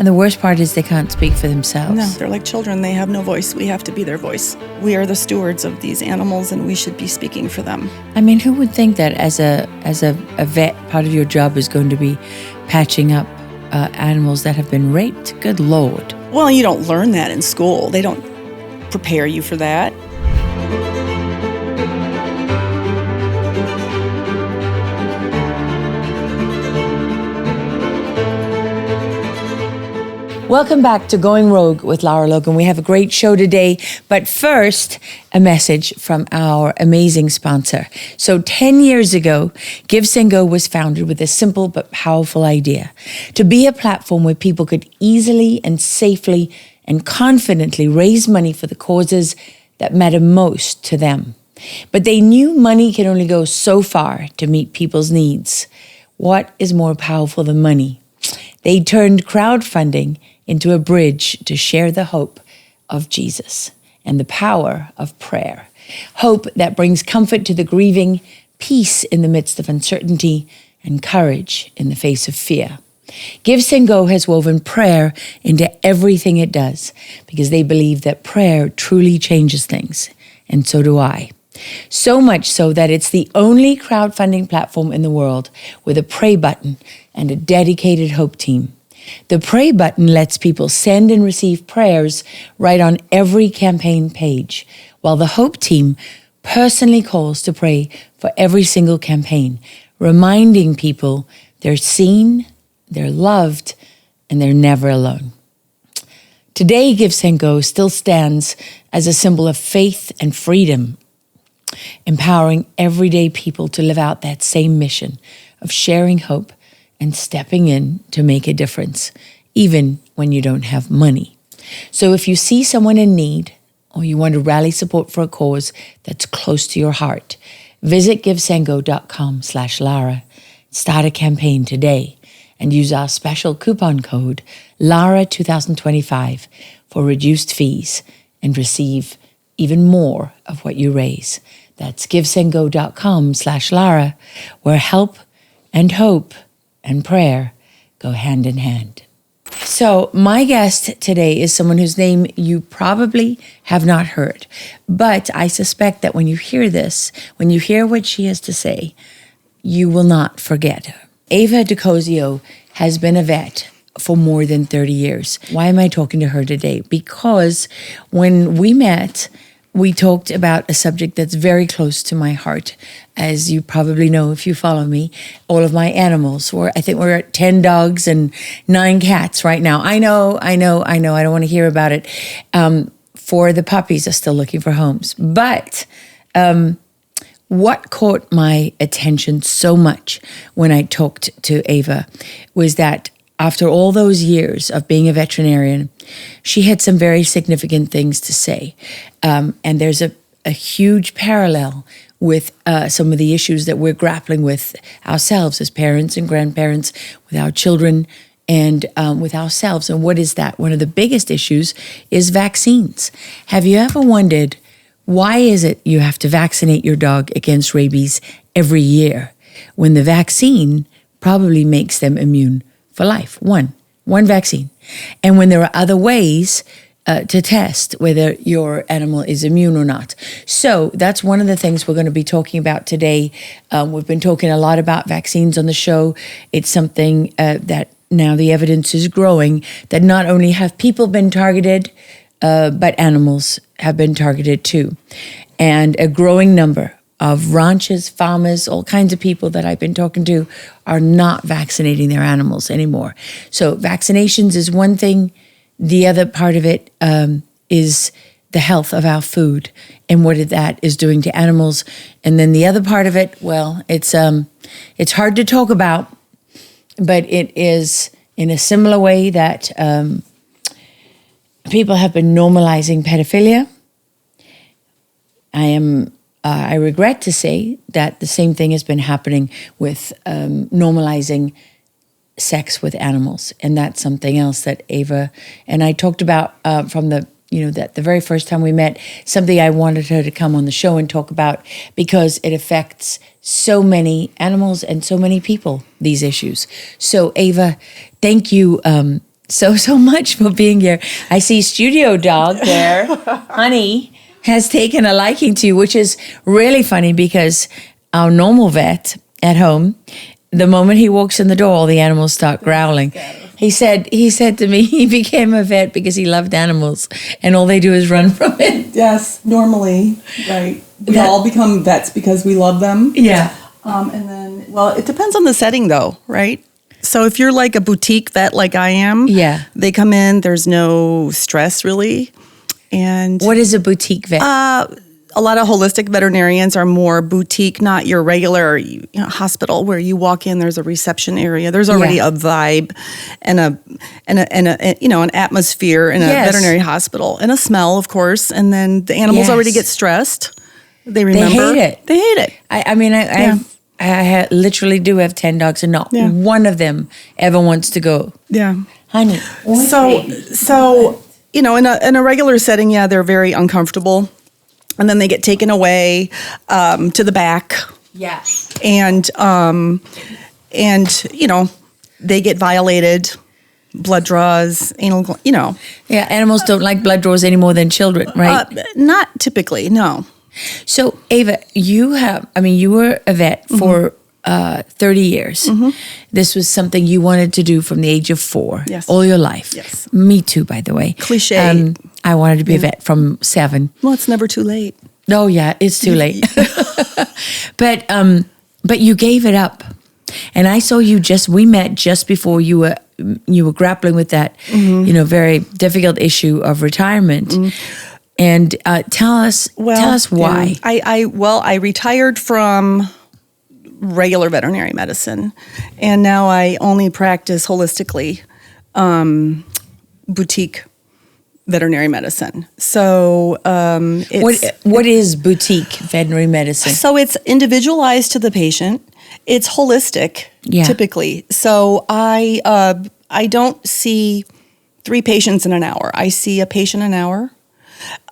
And the worst part is they can't speak for themselves. No, they're like children. They have no voice. We have to be their voice. We are the stewards of these animals, and we should be speaking for them. I mean, who would think that as a vet, part of your job is going to be patching up animals that have been raped? Good Lord. Well, you don't learn that in school. They don't prepare you for that. Welcome back to Going Rogue with Lara Logan. We have a great show today, but first, a message from our amazing sponsor. So 10 years ago, GiveSendGo was founded with a simple but powerful idea: to be a platform where people could easily and safely and confidently raise money for the causes that matter most to them. But they knew money can only go so far to meet people's needs. What is more powerful than money? They turned crowdfunding into a bridge to share the hope of Jesus and the power of prayer. Hope that brings comfort to the grieving, peace in the midst of uncertainty, and courage in the face of fear. GiveSendGo has woven prayer into everything it does because they believe that prayer truly changes things, and so do I. So much so that it's the only crowdfunding platform in the world with a pray button and a dedicated hope team. The pray button lets people send and receive prayers right on every campaign page, while the hope team personally calls to pray for every single campaign, reminding people they're seen, they're loved, and they're never alone. Today, GiveSendGo still stands as a symbol of faith and freedom, empowering everyday people to live out that same mission of sharing hope and stepping in to make a difference, even when you don't have money. So if you see someone in need, or you want to rally support for a cause that's close to your heart, visit GiveSendGo.com/Lara. Start a campaign today and use our special coupon code LARA2025 for reduced fees and receive even more of what you raise. That's GiveSendGo.com/Lara, where help and hope and prayer go hand in hand. So my guest today is someone whose name you probably have not heard, but I suspect that when you hear this, when you hear what she has to say, you will not forget her. Eva DeCozio has been a vet for more than 30 years. Why am I talking to her today? Because when we met, we talked about a subject that's very close to my heart. As you probably know, if you follow me, all of my animals. I think we're at 10 dogs and 9 cats right now. I know. I don't want to hear about it. 4 of the puppies are still looking for homes. But what caught my attention so much when I talked to Eva was that after all those years of being a veterinarian, she had some very significant things to say. And there's a huge parallel with some of the issues that we're grappling with ourselves as parents and grandparents, with our children and with ourselves. And what is that? One of the biggest issues is vaccines. Have you ever wondered, why is it you have to vaccinate your dog against rabies every year when the vaccine probably makes them immune for life? One vaccine. And when there are other ways to test whether your animal is immune or not. So that's one of the things we're going to be talking about today. We've been talking a lot about vaccines on the show. It's something that now the evidence is growing that not only have people been targeted, but animals have been targeted too. And a growing number of ranchers, farmers, all kinds of people that I've been talking to are not vaccinating their animals anymore. So vaccinations is one thing. The other part of it is the health of our food and what that is doing to animals. And then the other part of it, well, it's hard to talk about, but it is in a similar way that people have been normalizing pedophilia. I regret to say that the same thing has been happening with normalizing sex with animals. And that's something else that Eva and I talked about from the very first time we met, something I wanted her to come on the show and talk about because it affects so many animals and so many people, these issues. So Eva, thank you so much for being here. I see Studio Dog there. Honey has taken a liking to you, which is really funny because our normal vet at home, the moment he walks in the door, all the animals start growling. He said to me he became a vet because he loved animals and all they do is run from it. Yes, normally, right. We all become vets because we love them. Yeah. And then, well, it depends on the setting though, right? So if you're like a boutique vet like I am, they come in, there's no stress really. And what is a boutique vet? A lot of holistic veterinarians are more boutique, not your regular hospital where you walk in. There's a reception area. There's already a vibe and an atmosphere in a veterinary hospital and a smell, of course. And then the animals already get stressed. They remember. They hate it. I mean, I literally do have 10 dogs, and not one of them ever wants to go. Yeah, honey. So in a regular setting, they're very uncomfortable. And then they get taken away to the back. Yeah. And they get violated, blood draws, anal, Yeah, animals don't like blood draws any more than children, right? Not typically, no. So, Eva, you were a vet for 30 years. Mm-hmm. This was something you wanted to do from the age of 4, all your life. Yes. Me too, by the way. Cliché. I wanted to be a vet from 7. Well, it's never too late. Oh, yeah, it's too late. But you gave it up. And I saw you we met just before you were grappling with that, very difficult issue of retirement. Mm-hmm. And tell us why. I retired from regular veterinary medicine, and now I only practice holistically, boutique veterinary medicine. So, what is boutique veterinary medicine? So it's individualized to the patient. It's holistic, typically. So I don't see 3 patients in an hour. I see a patient an hour.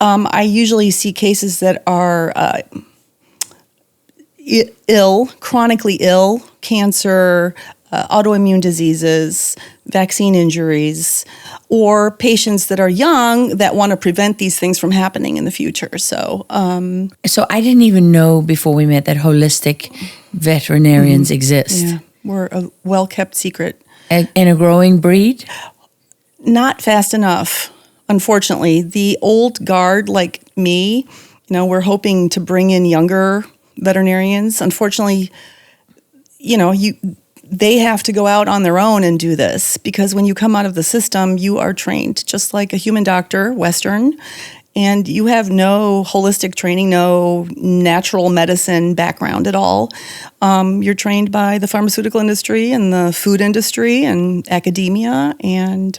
I usually see cases that are chronically ill, cancer, autoimmune diseases, vaccine injuries, or patients that are young that want to prevent these things from happening in the future. So I didn't even know before we met that holistic veterinarians exist. Yeah, we're a well-kept secret. And a growing breed? Not fast enough, unfortunately. The old guard like me, we're hoping to bring in younger veterinarians. Unfortunately, they have to go out on their own and do this because when you come out of the system, you are trained just like a human doctor, Western, and you have no holistic training, no natural medicine background at all. You're trained by the pharmaceutical industry and the food industry and academia. And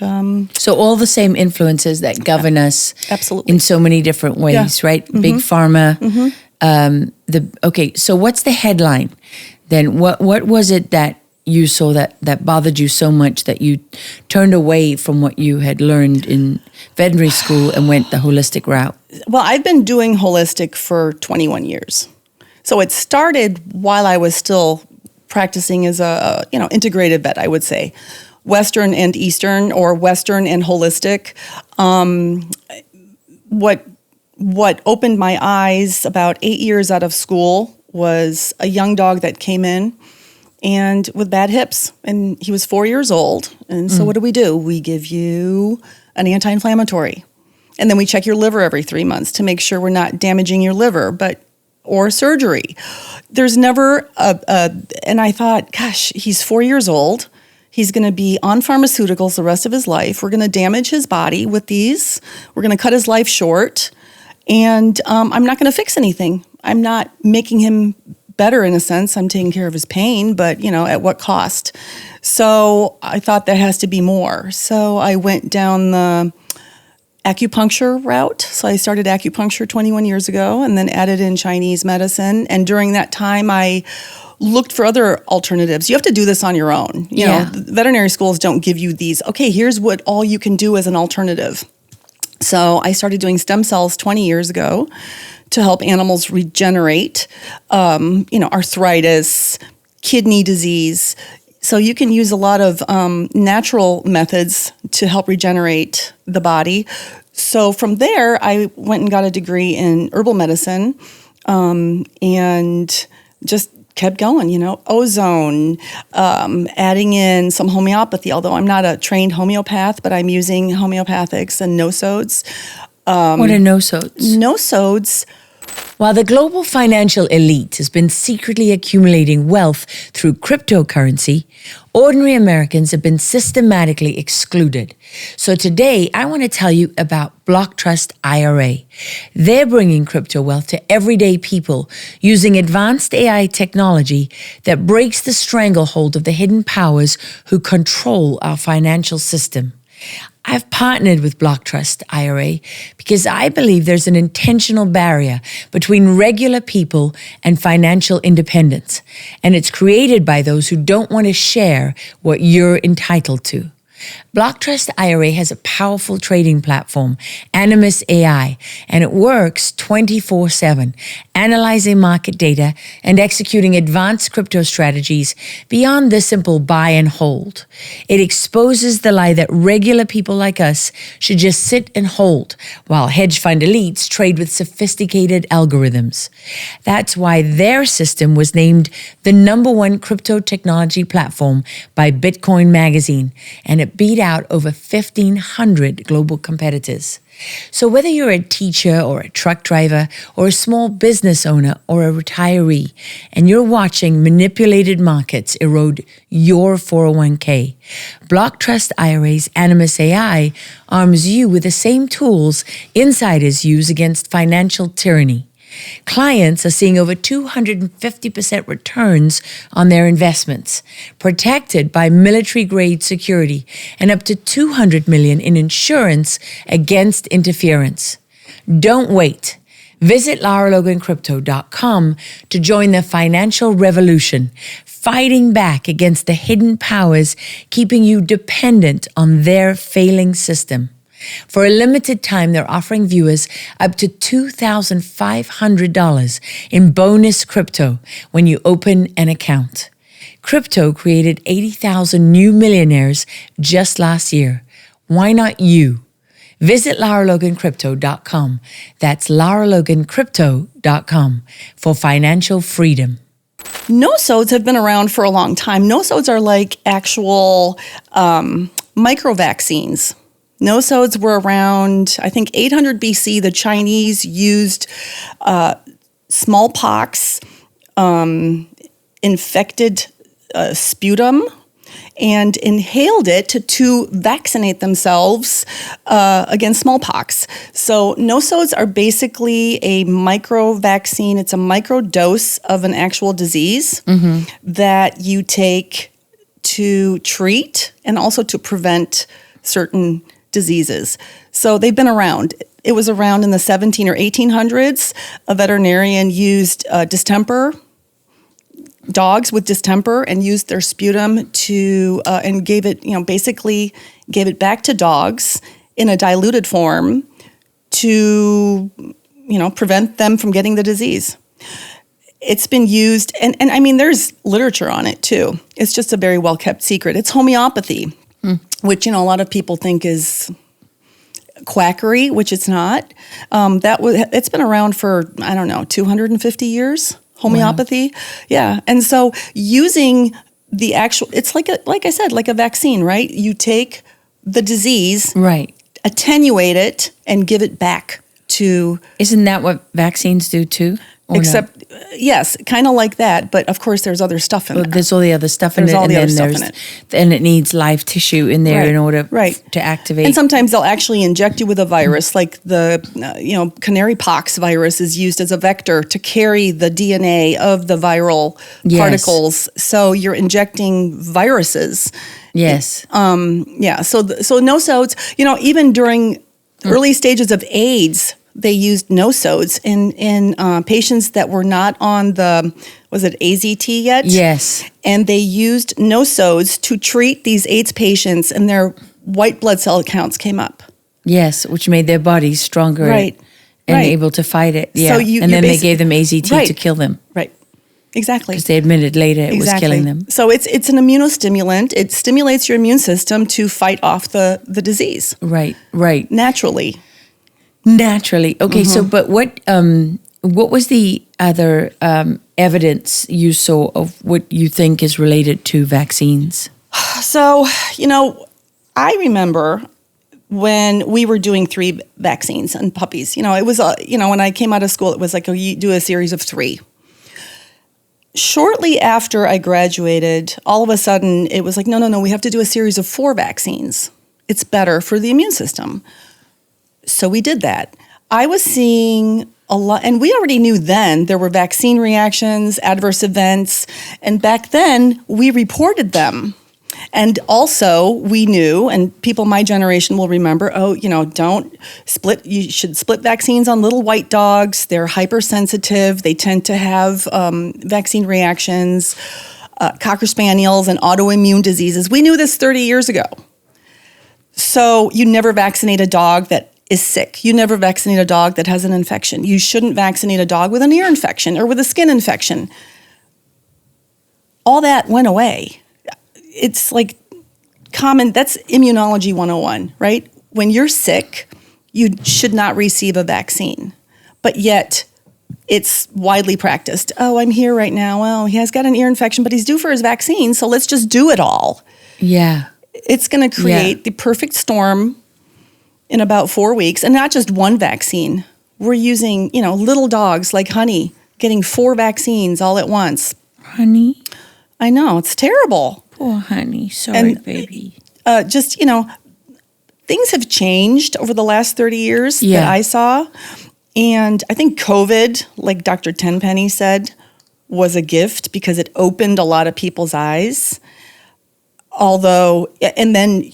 so all the same influences that govern us absolutely in so many different ways, right? Mm-hmm. Big pharma. Mm-hmm. So what's the headline then? What was it that you saw that bothered you so much that you turned away from what you had learned in veterinary school and went the holistic route? Well, I've been doing holistic for 21 years. So it started while I was still practicing as a integrated vet, I would say. Western and Eastern, or Western and holistic. What opened my eyes about 8 years out of school was a young dog that came in and with bad hips, and he was 4 years old. And so what do? We give you an anti-inflammatory, and then we check your liver every 3 months to make sure we're not damaging your liver, or surgery. There's never and I thought, gosh, he's 4 years old. He's going to be on pharmaceuticals the rest of his life. We're going to damage his body with these. We're going to cut his life short, and I'm not going to fix anything. I'm not making him better in a sense. I'm taking care of his pain, but at what cost? So I thought there has to be more. So I went down the acupuncture route. So I started acupuncture 21 years ago and then added in Chinese medicine. And during that time, I looked for other alternatives. You have to do this on your own. You know, veterinary schools don't give you these, okay, here's what all you can do as an alternative. So I started doing stem cells 20 years ago to help animals regenerate, arthritis, kidney disease, So you can use a lot of natural methods to help regenerate the body. So from there, I went and got a degree in herbal medicine, and just kept going, ozone, adding in some homeopathy, although I'm not a trained homeopath, but I'm using homeopathics and no-sodes. What are no-sodes? No-sodes. While the global financial elite has been secretly accumulating wealth through cryptocurrency, ordinary Americans have been systematically excluded. So today, I want to tell you about BlockTrust IRA. They're bringing crypto wealth to everyday people using advanced AI technology that breaks the stranglehold of the hidden powers who control our financial system. I've partnered with BlockTrust IRA because I believe there's an intentional barrier between regular people and financial independence, and it's created by those who don't want to share what you're entitled to. BlockTrust IRA has a powerful trading platform, Animus AI, and it works 24/7, analyzing market data and executing advanced crypto strategies beyond the simple buy and hold. It exposes the lie that regular people like us should just sit and hold, while hedge fund elites trade with sophisticated algorithms. That's why their system was named the #1 crypto technology platform by Bitcoin Magazine, and it beat out over 1,500 global competitors. So whether you're a teacher or a truck driver or a small business owner or a retiree, and you're watching manipulated markets erode your 401k, BlockTrust IRA's Animus AI arms you with the same tools insiders use against financial tyranny. Clients are seeing over 250% returns on their investments, protected by military-grade security and up to $200 million in insurance against interference. Don't wait. Visit LaraLoganCrypto.com to join the financial revolution, fighting back against the hidden powers keeping you dependent on their failing system. For a limited time, they're offering viewers up to $2,500 in bonus crypto when you open an account. Crypto created 80,000 new millionaires just last year. Why not you? Visit LaraLoganCrypto.com. That's LaraLoganCrypto.com for financial freedom. No-sodes have been around for a long time. No-sodes are like actual micro-vaccines. No-sodes were around, I think, 800 BC. The Chinese used smallpox, infected sputum, and inhaled it to vaccinate themselves against smallpox. So no-sodes are basically a micro-vaccine. It's a micro-dose of an actual disease that you take to treat and also to prevent certain diseases. So they've been around. It was around in the 17 or 1800s. A veterinarian used distemper, dogs with distemper, and used their sputum to, and gave it, basically gave it back to dogs in a diluted form to, prevent them from getting the disease. It's been used, and I mean, there's literature on it too. It's just a very well-kept secret. It's homeopathy. Which, a lot of people think is quackery, which it's not. It's been around for, 250 years, homeopathy. Wow. Yeah. And so using the actual, it's like I said, like a vaccine, right? You take the disease, right, attenuate it, and give it back to... Isn't that what vaccines do too? Except, yes, kind of like that, but of course there's other stuff in there. There's all the other stuff in it, and then it needs live tissue in there in order to activate. And sometimes they'll actually inject you with a virus, like the canary pox virus is used as a vector to carry the DNA of the viral particles. So you're injecting viruses. Yes. So no-sodes, even during early stages of AIDS, they used no-sodes in patients that were not on the, was it AZT yet? Yes. And they used no-sodes to treat these AIDS patients, and their white blood cell counts came up. Yes, which made their bodies stronger and able to fight it. Yeah. So then they gave them AZT to kill them. Right. Exactly. Because they admitted later it was killing them. So it's an immunostimulant. It stimulates your immune system to fight off the disease. Right. Naturally. Okay, so but what was the other evidence you saw of what you think is related to vaccines? So, I remember when we were doing 3 vaccines on puppies. It was, when I came out of school, it was like, you do a series of 3. Shortly after I graduated, all of a sudden, it was like, no, we have to do a series of 4 vaccines. It's better for the immune system. So we did that. I was seeing a lot, and we already knew then there were vaccine reactions, adverse events, and back then we reported them. And also we knew, and people my generation will remember, don't split, you should split vaccines on little white dogs. They're hypersensitive. They tend to have vaccine reactions, Cocker Spaniels and autoimmune diseases. We knew this 30 years ago. So you never vaccinate a dog that is sick. You never vaccinate a dog that has an infection. You shouldn't vaccinate a dog with an ear infection or with a skin infection. All that went away. It's like common, that's immunology 101, right? When you're sick, you should not receive a vaccine. But yet, it's widely practiced. Oh, I'm here right now. Well, he has got an ear infection, but he's due for his vaccine, so let's just do it all. Yeah. It's going to create the perfect storm in about 4 weeks, and not just one vaccine. We're using, little dogs like Honey, getting 4 vaccines all at once. Honey? I know, it's terrible. Poor Honey. Sorry, baby. Things have changed over the last 30 years that I saw. And I think COVID, like Dr. Tenpenny said, was a gift because it opened a lot of people's eyes. And then,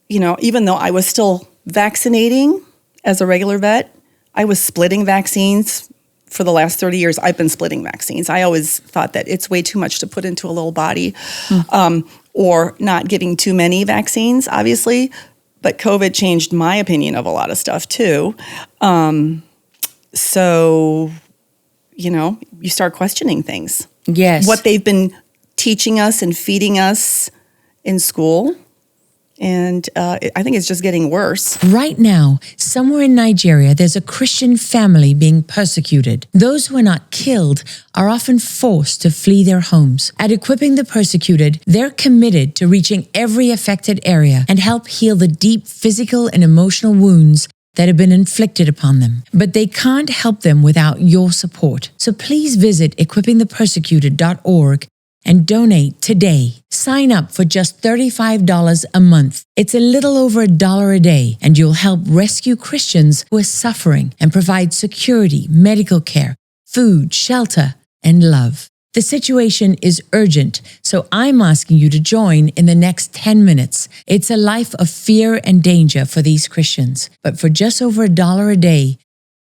even though I was still vaccinating as a regular vet, I was splitting vaccines. For the last 30 years, I've been splitting vaccines. I always thought that it's way too much to put into a little body, or not giving too many vaccines, obviously. But COVID changed my opinion of a lot of stuff, too. So, you start questioning things. Yes. What they've been teaching us and feeding us in school. And I think it's just getting worse. Right now, somewhere in Nigeria, there's a Christian family being persecuted. Those who are not killed are often forced to flee their homes. At Equipping the Persecuted, they're committed to reaching every affected area and help heal the deep physical and emotional wounds that have been inflicted upon them. But they can't help them without your support. So please visit equippingthepersecuted.org and donate today. Sign up for just $35 a month. It's a little over $1 a day, and you'll help rescue Christians who are suffering and provide security, medical care, food, shelter, and love. The situation is urgent, so I'm asking you to join in the next 10 minutes. It's a life of fear and danger for these Christians, but for just over $1 a day,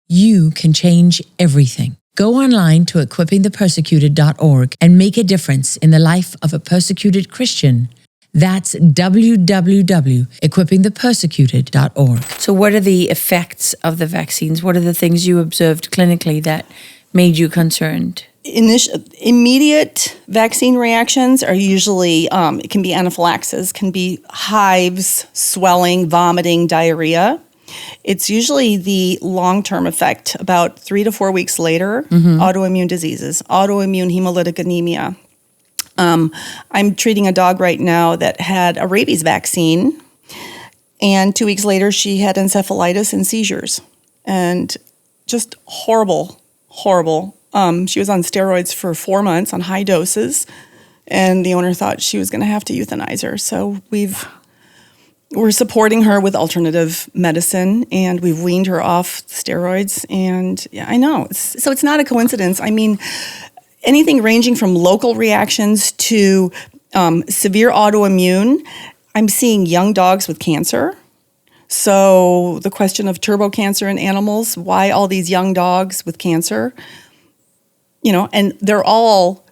you can change everything. Go online to equippingthepersecuted.org and make a difference in the life of a persecuted Christian. That's www.equippingthepersecuted.org. So what are the effects of the vaccines? What are the things you observed clinically that made you concerned? Immediate vaccine reactions are usually, it can be anaphylaxis, can be hives, swelling, vomiting, diarrhea. It's usually the long-term effect, about 3 to 4 weeks later, autoimmune diseases, autoimmune hemolytic anemia. I'm treating a dog right now that had a rabies vaccine, and 2 weeks later she had encephalitis and seizures, and just horrible. She was on steroids for 4 months on high doses, and the owner thought she was going to have to euthanize her. So we're supporting her with alternative medicine, and we've weaned her off steroids. And I know. So it's not a coincidence. I mean, anything ranging from local reactions to severe autoimmune. I'm seeing young dogs with cancer. So the question of turbo cancer in animals, why all these young dogs with cancer? And they're all,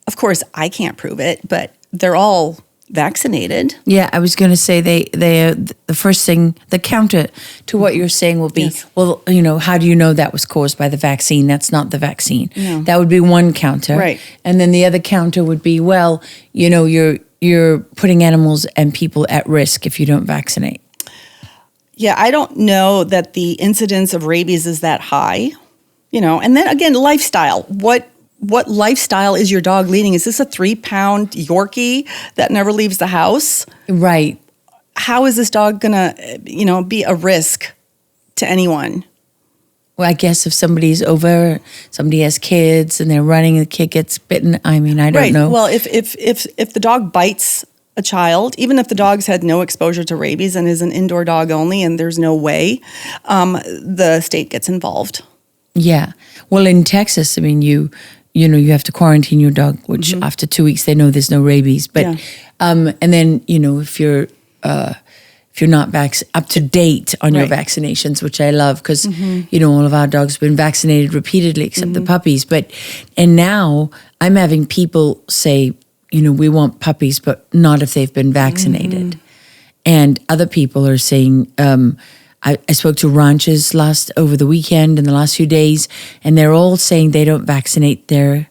of course, I can't prove it, but they're all vaccinated. Yeah, I was going to say the first thing, the counter to what you're saying will be, Yes. well, how do you know that was caused by the vaccine? That's not the vaccine. No. That would be one counter. Right. And then the other counter would be, well, you're putting animals and people at risk if you don't vaccinate. Yeah, I don't know that the incidence of rabies is that high, And then again, lifestyle. What lifestyle is your dog leading? Is this a 3-pound Yorkie that never leaves the house? Right. How is this dog gonna, be a risk to anyone? Well, I guess if somebody has kids and they're running and the kid gets bitten, I don't know. Well, if the dog bites a child, even if the dog's had no exposure to rabies and is an indoor dog only, and there's no way, the state gets involved. Yeah. Well, in Texas, you have to quarantine your dog, which after 2 weeks they know there's no rabies. But and then if you're not up to date on your vaccinations, which I love because all of our dogs have been vaccinated repeatedly except the puppies. And now I'm having people say, we want puppies, but not if they've been vaccinated. And other people are saying, I spoke to ranchers over the weekend in the last few days, and they're all saying they don't vaccinate their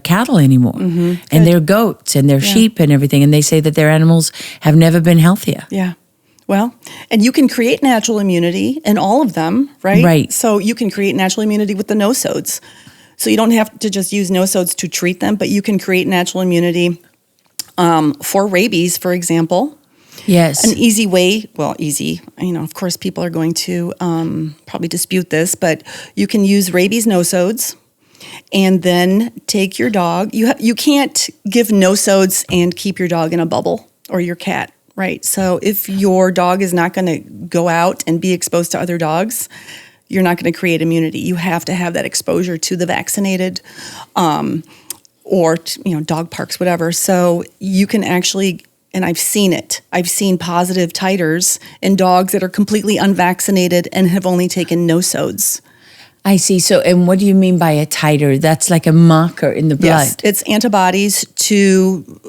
cattle anymore, and their goats and their sheep and everything. And they say that their animals have never been healthier. Yeah. Well, and you can create natural immunity in all of them, right? Right. So you can create natural immunity with the nosodes. So you don't have to just use nosodes to treat them, but you can create natural immunity for rabies, for example. Yes. An easy way, easy, of course people are going to probably dispute this, but you can use rabies nosodes and then take your dog. You can't give nosodes and keep your dog in a bubble or your cat, right? So if your dog is not going to go out and be exposed to other dogs, you're not going to create immunity. You have to have that exposure to the vaccinated or, dog parks, whatever. So you can actually... And I've seen it. I've seen positive titers in dogs that are completely unvaccinated and have only taken nosodes. I see. So, and what do you mean by a titer? That's like a marker in the blood. Yes, it's antibodies to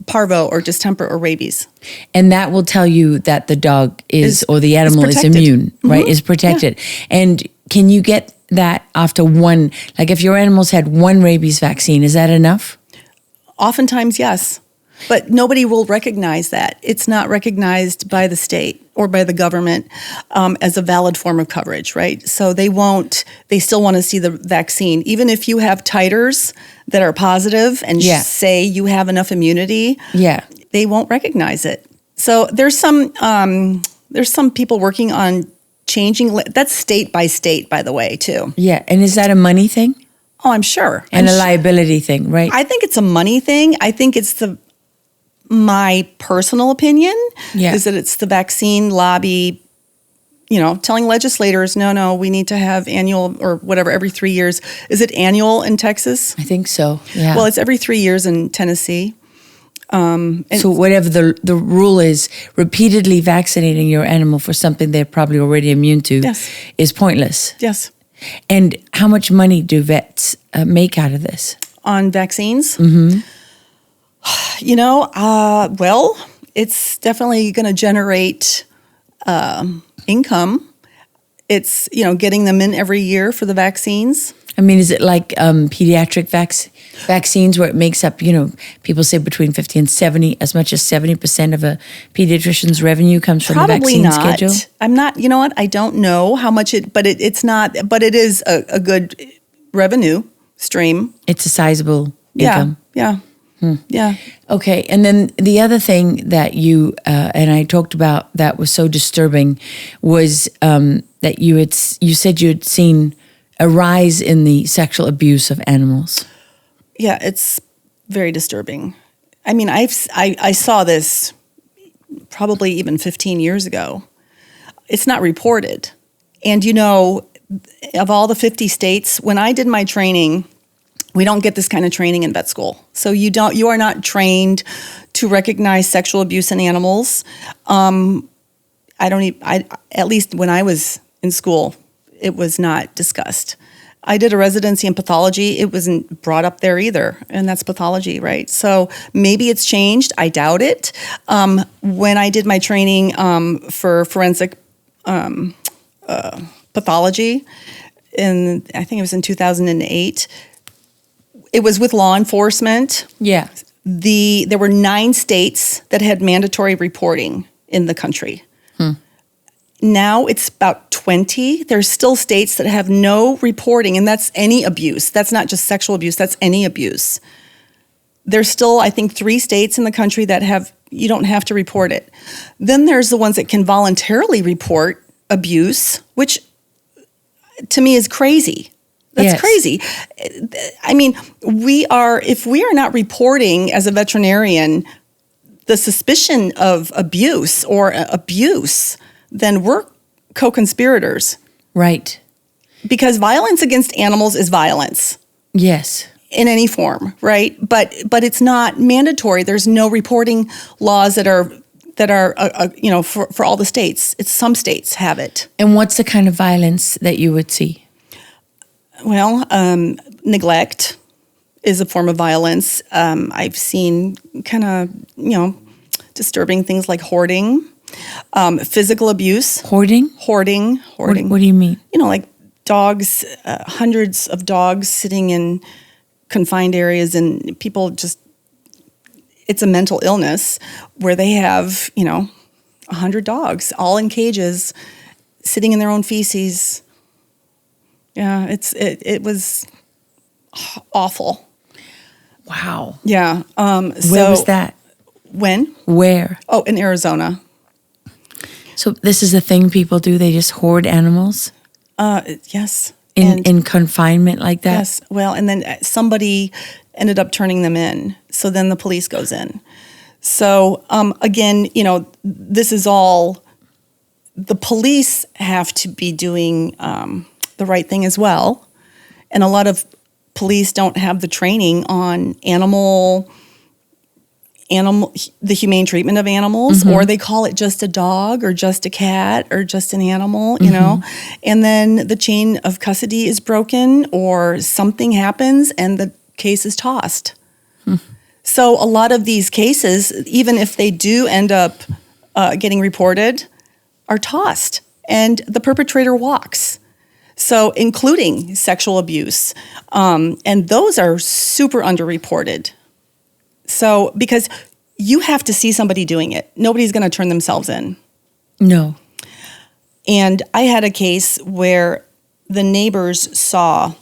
parvo or distemper or rabies. And that will tell you that the dog or the animal is immune, right? Is protected. Yeah. And can you get that after one, like if your animal's had one rabies vaccine, is that enough? Oftentimes, yes. But nobody will recognize that. It's not recognized by the state or by the government as a valid form of coverage, right? So they still want to see the vaccine. Even if you have titers that are positive and say you have enough immunity, they won't recognize it. So there's some people working on changing, that's state by state, by the way, too. Yeah, and is that a money thing? Oh, I'm sure. And a liability thing, right? I think it's a money thing. I think it's my personal opinion is that it's the vaccine lobby, telling legislators, no, we need to have annual or whatever every 3 years. Is it annual in Texas? I think so, yeah. Well, it's every 3 years in Tennessee. So whatever the rule is, repeatedly vaccinating your animal for something they're probably already immune to is pointless. Yes. And how much money do vets make out of this? On vaccines? Mm-hmm. Well, it's definitely going to generate income. It's, getting them in every year for the vaccines. I mean, is it like pediatric vaccines where it makes up, people say between 50 and 70, as much as 70% of a pediatrician's revenue comes from the vaccine schedule? I'm not, I don't know how much it's not, but it is a good revenue stream. It's a sizable income. Yeah. Yeah. Okay. And then the other thing that you and I talked about that was so disturbing was that you said you had seen a rise in the sexual abuse of animals. Yeah, it's very disturbing. I mean, I saw this probably even 15 years ago. It's not reported. And of all the 50 states, when I did my training, we don't get this kind of training in vet school. So you are not trained to recognize sexual abuse in animals. At least when I was in school, it was not discussed. I did a residency in pathology. It wasn't brought up there either, and that's pathology, right? So maybe it's changed. I doubt it. When I did my training for forensic pathology, I think it was in 2008, it was with law enforcement. Yeah. There were 9 states that had mandatory reporting in the country. Now it's about 20. There's still states that have no reporting, and that's any abuse. That's not just sexual abuse, that's any abuse. There's still, I think, 3 states in the country that you don't have to report it. Then there's the ones that can voluntarily report abuse, which to me is crazy. That's crazy. I mean, if we are not reporting as a veterinarian the suspicion of abuse or abuse, then we're co-conspirators. Right. Because violence against animals is violence. Yes. In any form, right? But it's not mandatory. There's no reporting laws that are for all the states. It's some states have it. And what's the kind of violence that you would see? Well, neglect is a form of violence. I've seen kind of, disturbing things like hoarding, physical abuse. Hoarding? Hoarding. What do you mean? Like dogs, hundreds of dogs sitting in confined areas, and people it's a mental illness where they have, 100 dogs all in cages sitting in their own feces. Yeah, it was awful. Wow. Yeah. Where was that? When? Where? Oh, in Arizona. So this is a thing people do? They just hoard animals? Yes. In confinement like that? Yes. Well, and then somebody ended up turning them in. So then the police goes in. So again, this is all, the police have to be doing the right thing as well. And a lot of police don't have the training on the humane treatment of animals, or they call it just a dog or just a cat or just an animal, and then the chain of custody is broken or something happens and the case is tossed. So a lot of these cases, even if they do end up getting reported, are tossed and the perpetrator walks. So including sexual abuse. And those are super underreported. So, because you have to see somebody doing it. Nobody's going to turn themselves in. No. And I had a case where the neighbors saw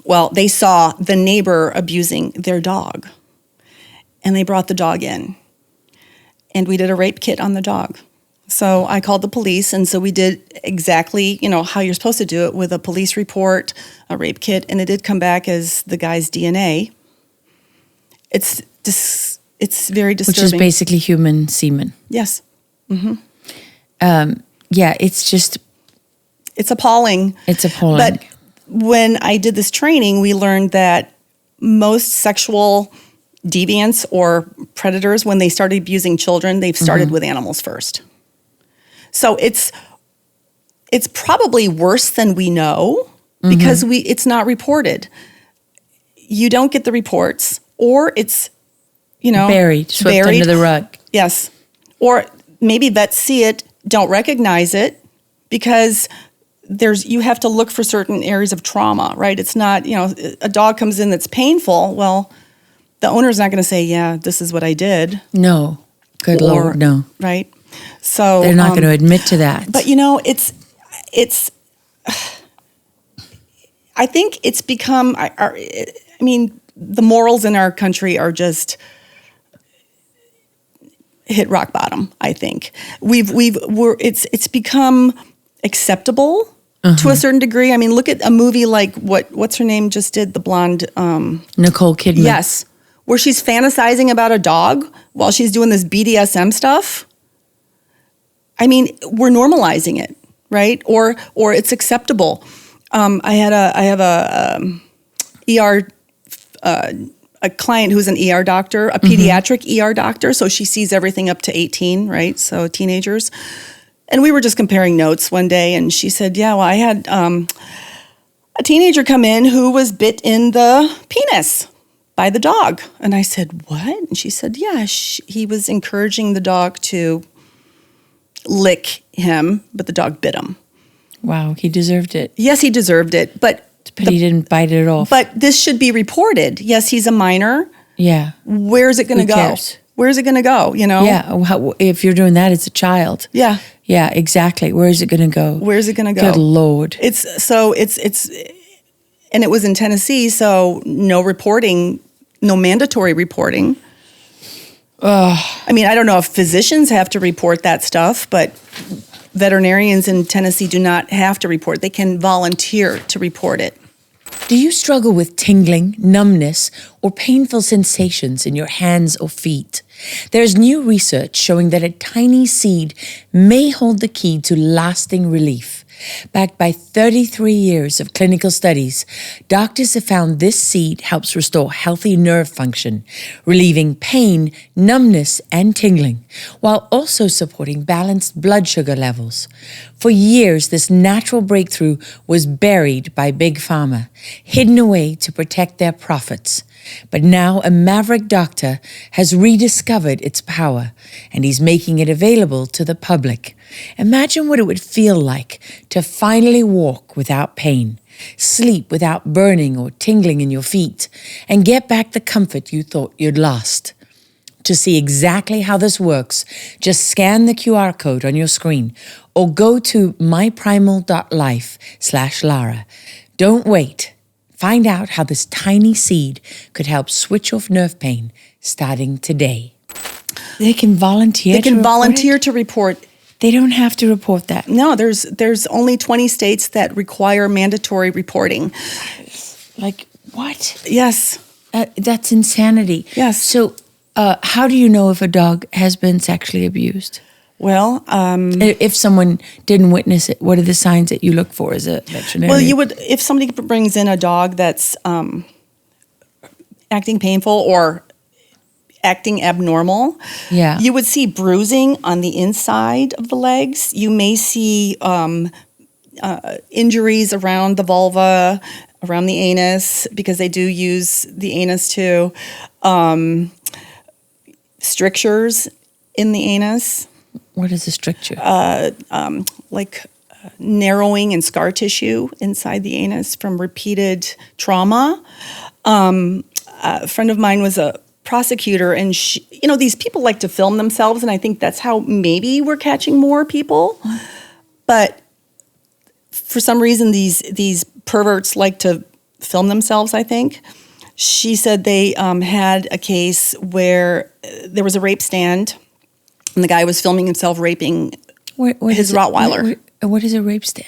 the neighbor abusing their dog. And they brought the dog in. And we did a rape kit on the dog. So I called the police, and so we did exactly, how you're supposed to do it with a police report, a rape kit, and it did come back as the guy's DNA. It's very disturbing. Which is basically human semen. Yes. Yeah, it's appalling. It's appalling. But when I did this training, we learned that most sexual deviants or predators, when they started abusing children, they've started with animals first. So it's probably worse than we know because it's not reported. You don't get the reports, or it's, swept under the rug. Yes. Or maybe vets see it, don't recognize it, because you have to look for certain areas of trauma, right? It's not, a dog comes in that's painful. Well, the owner's not going to say, yeah, this is what I did. No. Good Lord, no. Right? So they're not going to admit to that. But it's I think it's become the morals in our country are just hit rock bottom, I think. It's become acceptable to a certain degree. I mean, look at a movie like what's her name just did, the blonde Nicole Kidman. Yes. Where she's fantasizing about a dog while she's doing this BDSM stuff. I mean, we're normalizing it, right? Or it's acceptable. I have a client who's an ER doctor, a pediatric ER doctor, so she sees everything up to 18, right? So teenagers. And we were just comparing notes one day, and she said, "Yeah, well, a teenager come in who was bit in the penis by the dog. And I said, what? And she said, yeah, he was encouraging the dog to lick him, but the dog bit him. Wow, he deserved it. Yes, he deserved it, but he didn't bite it off. But this should be reported. Yes, he's a minor. Yeah. Where's it going to go? Cares? Where's it going to go, you know? Yeah, if you're doing that, it's a child. Yeah. Yeah, exactly. Where is it going to go? Where's it going to go? Good Lord. It's and it was in Tennessee, so no reporting, no mandatory reporting. I mean, I don't know if physicians have to report that stuff, but veterinarians in Tennessee do not have to report. They can volunteer to report it. Do you struggle with tingling, numbness, or painful sensations in your hands or feet? There's new research showing that a tiny seed may hold the key to lasting relief. Backed by 33 years of clinical studies, doctors have found this seed helps restore healthy nerve function, relieving pain, numbness, and tingling, while also supporting balanced blood sugar levels. For years, this natural breakthrough was buried by Big Pharma, hidden away to protect their profits. But now a maverick doctor has rediscovered its power, and he's making it available to the public. Imagine what it would feel like to finally walk without pain, sleep without burning or tingling in your feet, and get back the comfort you thought you'd lost. To see exactly how this works, just scan the QR code on your screen or go to myprimal.life/Lara. Don't wait. Find out how this tiny seed could help switch off nerve pain starting today. They can volunteer. They can volunteer to report. They don't have to report that. No, there's only 20 states that require mandatory reporting. Like what? Yes. That's insanity. Yes. So how do you know if a dog has been sexually abused? Well, if someone didn't witness it, what are the signs that you look for as a veterinarian? Well, you would, if somebody brings in a dog that's acting painful or acting abnormal, you would see bruising on the inside of the legs. You may see injuries around the vulva, around the anus, because they do use the anus too. Strictures in the anus. What is a stricture? Like narrowing and scar tissue inside the anus from repeated trauma. A friend of mine was a prosecutor, and she, these people like to film themselves, and I think that's how maybe we're catching more people. But for some reason, these perverts like to film themselves, I think. She said they had a case where there was a rape stand, and the guy was filming himself raping his Rottweiler. What is a rape stand?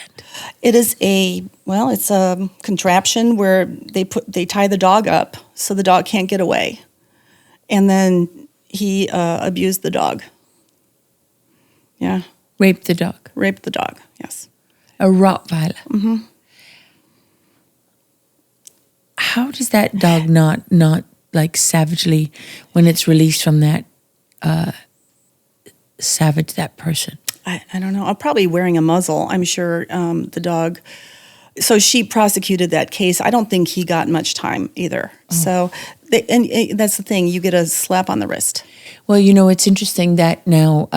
It is it's a contraption where they tie the dog up so the dog can't get away. And then he abused the dog. Yeah. Raped the dog. Raped the dog, yes. A Rottweiler. Mm-hmm. How does that dog not like savagely, when it's released from that, savage that person? I don't know. I'm probably wearing a muzzle. I'm sure the dog. So she prosecuted that case. I don't think he got much time either. Oh. So, and that's the thing. You get a slap on the wrist. Well, it's interesting that now,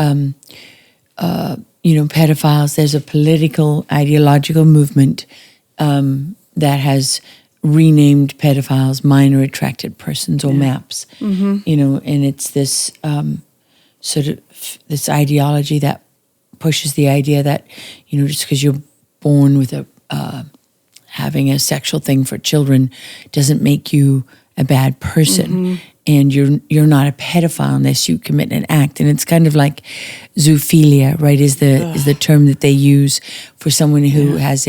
pedophiles, there's a political, ideological movement that has renamed pedophiles minor attracted persons or MAPs. Mm-hmm. And it's this sort of this ideology that pushes the idea that, just because you're born with having a sexual thing for children doesn't make you a bad person. Mm-hmm. And you're not a pedophile unless you commit an act. And it's kind of like zoophilia, right, is the term that they use for someone who has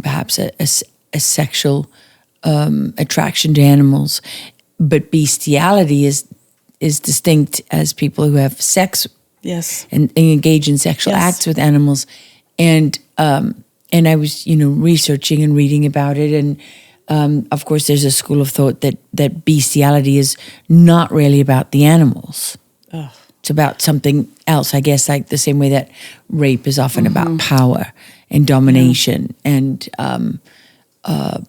perhaps a sexual attraction to animals. But bestiality is distinct as people who have sex. Yes. And engage in sexual acts with animals. And I was, researching and reading about it. And of course, there's a school of thought that bestiality is not really about the animals. Ugh. It's about something else, I guess, like the same way that rape is often about power and domination and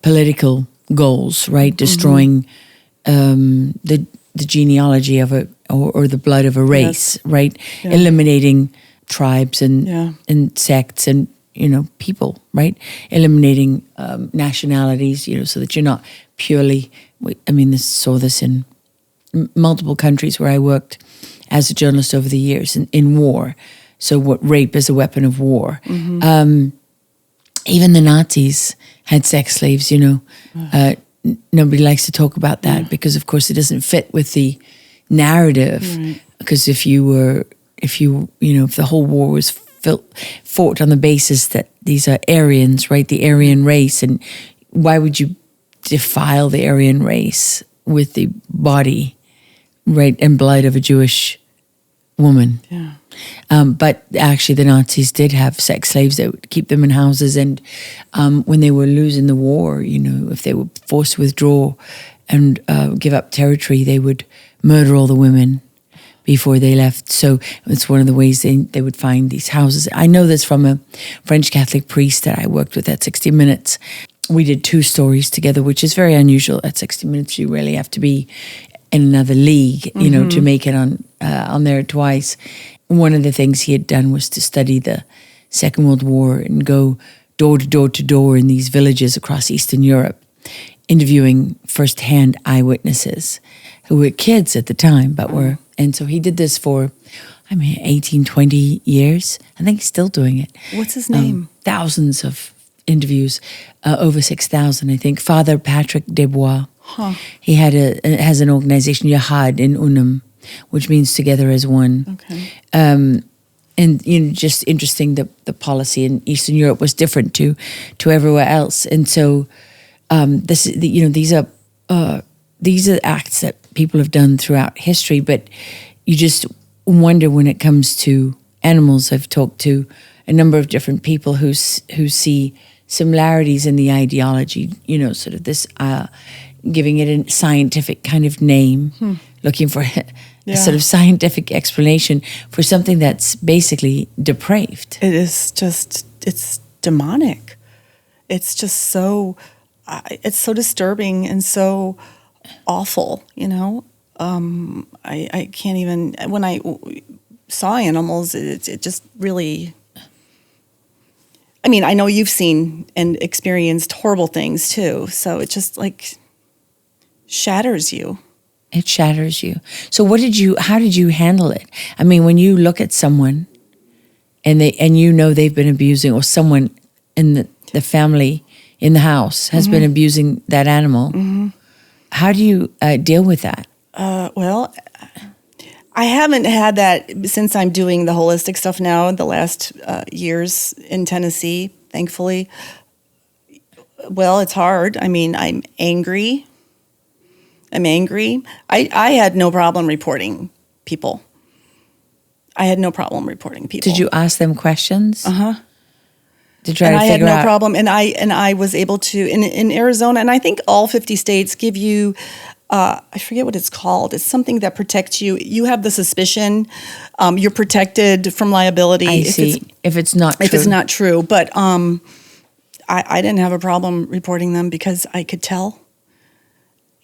political goals, right? Destroying the genealogy of or the blood of a race, right? Yeah. Eliminating tribes and sects and, people, right? Eliminating nationalities, so that you're not purely, saw this in multiple countries where I worked as a journalist over the years in war. So what rape is a weapon of war. Even the Nazis had sex slaves, nobody likes to talk about that because, of course, it doesn't fit with the narrative. Because if the whole war was fought on the basis that these are Aryans, right, the Aryan race, and why would you defile the Aryan race with the body, right, and blood of a Jewish woman? Yeah. But actually the Nazis did have sex slaves that would keep them in houses, and when they were losing the war, if they were forced to withdraw and give up territory, they would murder all the women before they left. So it's one of the ways they would find these houses. I know this from a French Catholic priest that I worked with at 60 Minutes. We did 2 stories together, which is very unusual. At 60 Minutes, you really have to be in another league, to make it on there twice. One of the things he had done was to study the Second World War and go door to door to door in these villages across Eastern Europe, interviewing firsthand eyewitnesses who were kids at the time, but were, and so he did this for, 18, 20 years. I think he's still doing it. What's his name? Thousands of interviews, over 6,000, I think. Father Patrick Desbois. Huh. He has an organization, Yahad in Unum, which means together as one. Okay. And just interesting, the policy in Eastern Europe was different to everywhere else, and so these are acts that people have done throughout history, but you just wonder when it comes to animals. I've talked to a number of different people who see similarities in the ideology, sort of this giving it a scientific kind of name, looking for a sort of scientific explanation for something that's basically depraved. It is just, it's demonic. It's just so, it's so disturbing and so awful, I can't even, when I saw animals, it just really, I know you've seen and experienced horrible things too, so it just shatters you. It shatters you. So how did you handle it? When you look at someone and they've been abusing, or someone in the family in the house has been abusing that animal, how do you deal with that? Well, I haven't had that since I'm doing the holistic stuff now, the last years in Tennessee, thankfully. Well, it's hard. I'm angry. I had no problem reporting people. Did you ask them questions? Uh-huh. To try to figure out? I had no problem. And I was able to, in Arizona, and I think all 50 states give you, I forget what it's called. It's something that protects you. You have the suspicion. You're protected from liability. I see. If it's not true. If it's not true. But I didn't have a problem reporting them because I could tell.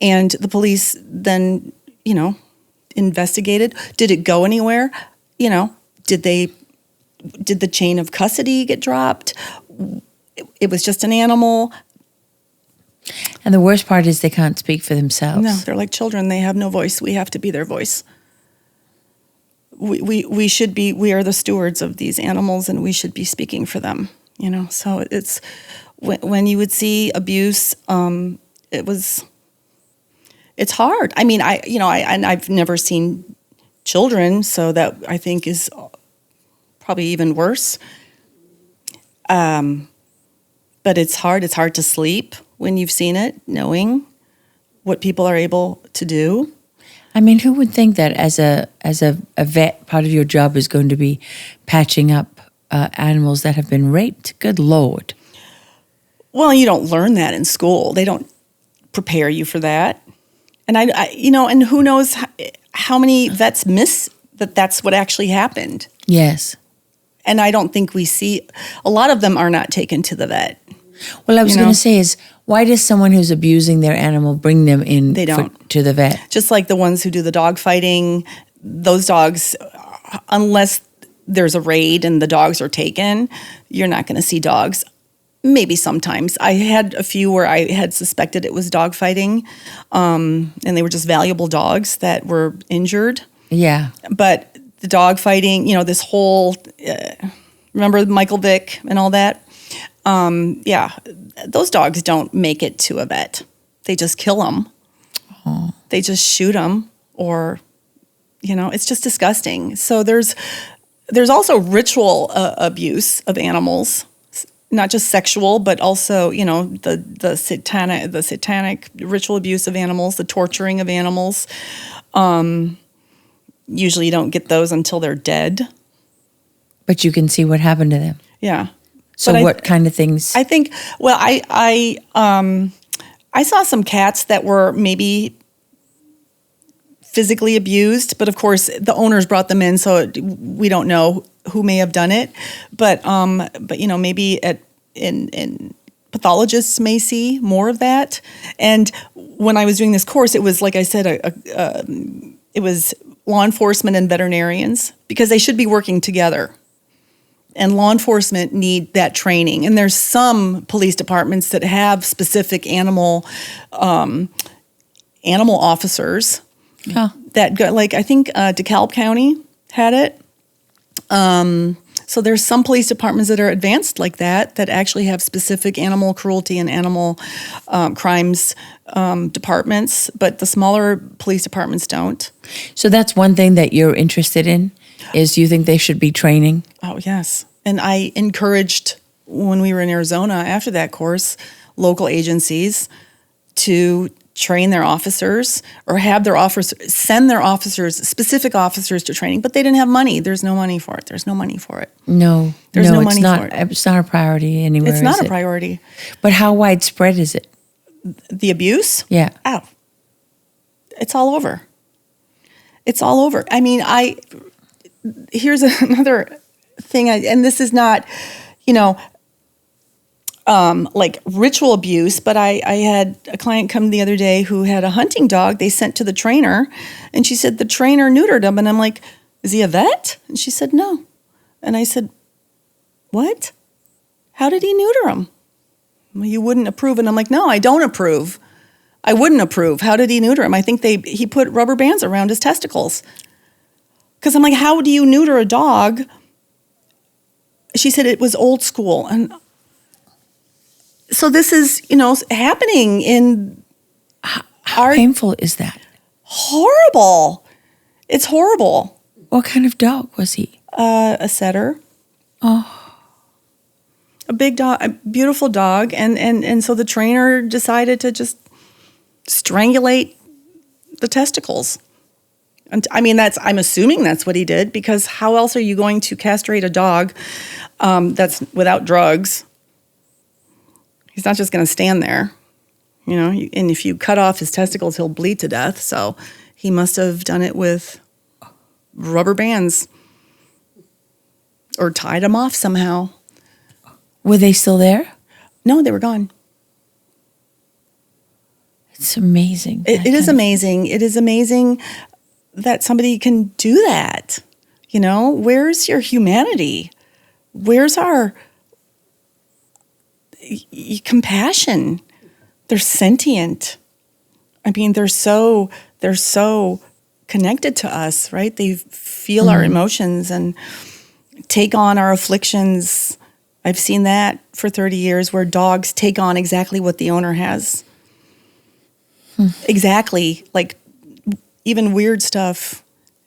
And the police then, investigated. Did it go anywhere? Did the chain of custody get dropped? It was just an animal. And the worst part is they can't speak for themselves. No, they're like children. They have no voice. We have to be their voice. We are the stewards of these animals, and we should be speaking for them. So it's when you would see abuse, it's hard. I've never seen children, so that I think is probably even worse. But it's hard. It's hard to sleep when you've seen it, knowing what people are able to do. Who would think that as a vet, part of your job is going to be patching up animals that have been raped? Good Lord. Well, you don't learn that in school. They don't prepare you for that. And and who knows how many vets miss that that's what actually happened. Yes. And I don't think we see, a lot of them are not taken to the vet. Well, I was going to say is, why does someone who's abusing their animal bring them in They don't. to the vet? Just like the ones who do the dog fighting, those dogs, unless there's a raid and the dogs are taken, you're not going to see dogs. Maybe sometimes. I had a few where I had suspected it was dog fighting, and they were just valuable dogs that were injured. Yeah. But the dog fighting, this whole, remember Michael Vick and all that? Those dogs don't make it to a vet. They just kill them. Oh. They just shoot them, or, it's just disgusting. So there's also ritual abuse of animals, not just sexual, but also, the satanic ritual abuse of animals, the torturing of animals. Usually you don't get those until they're dead. But you can see what happened to them. Yeah. So what kind of things? I think, I saw some cats that were maybe physically abused, but of course the owners brought them in, so we don't know who may have done it. But maybe in pathologists may see more of that. And when I was doing this course, it was, like I said, it was law enforcement and veterinarians, because they should be working together. And law enforcement need that training. And there's some police departments that have specific animal officers that go, like I think DeKalb County had it. So there's some police departments that are advanced like that actually have specific animal cruelty and animal crimes departments, but the smaller police departments don't. So that's one thing that you're interested in, is you think they should be training? Oh, yes. And I encouraged, when we were in Arizona after that course, local agencies to train their officers, or have their officers send their specific officers to training, but they didn't have money. There's no money for it. No. There's no money for it. It's not a priority anywhere. It's not a priority. But how widespread is it? The abuse? Yeah. Oh, it's all over. It's all over. I mean, here's another thing, and this is not, like ritual abuse, but I had a client come the other day who had a hunting dog they sent to the trainer, and she said the trainer neutered him, and I'm like, is he a vet? And she said, no. And I said, what? How did he neuter him? Well, you wouldn't approve. And I'm like, no, I don't approve. I wouldn't approve. How did he neuter him? I think he put rubber bands around his testicles. Because I'm like, how do you neuter a dog? She said it was old school. And so this is, happening in How painful is that? Horrible. It's horrible. What kind of dog was he? A setter. Oh. A big dog, a beautiful dog. And so the trainer decided to just strangulate the testicles. And I mean, I'm assuming that's what he did, because how else are you going to castrate a dog that's without drugs? He's not just going to stand there, and if you cut off his testicles, he'll bleed to death. So he must have done it with rubber bands or tied him off somehow. Were they still there? No, they were gone. It's amazing. It is amazing. It is amazing that somebody can do that. Where's your humanity? Where's our compassion? They're sentient. I mean, they're so connected to us, right? They feel our emotions and take on our afflictions. I've seen that for 30 years, where dogs take on exactly what the owner has. Exactly, like even weird stuff,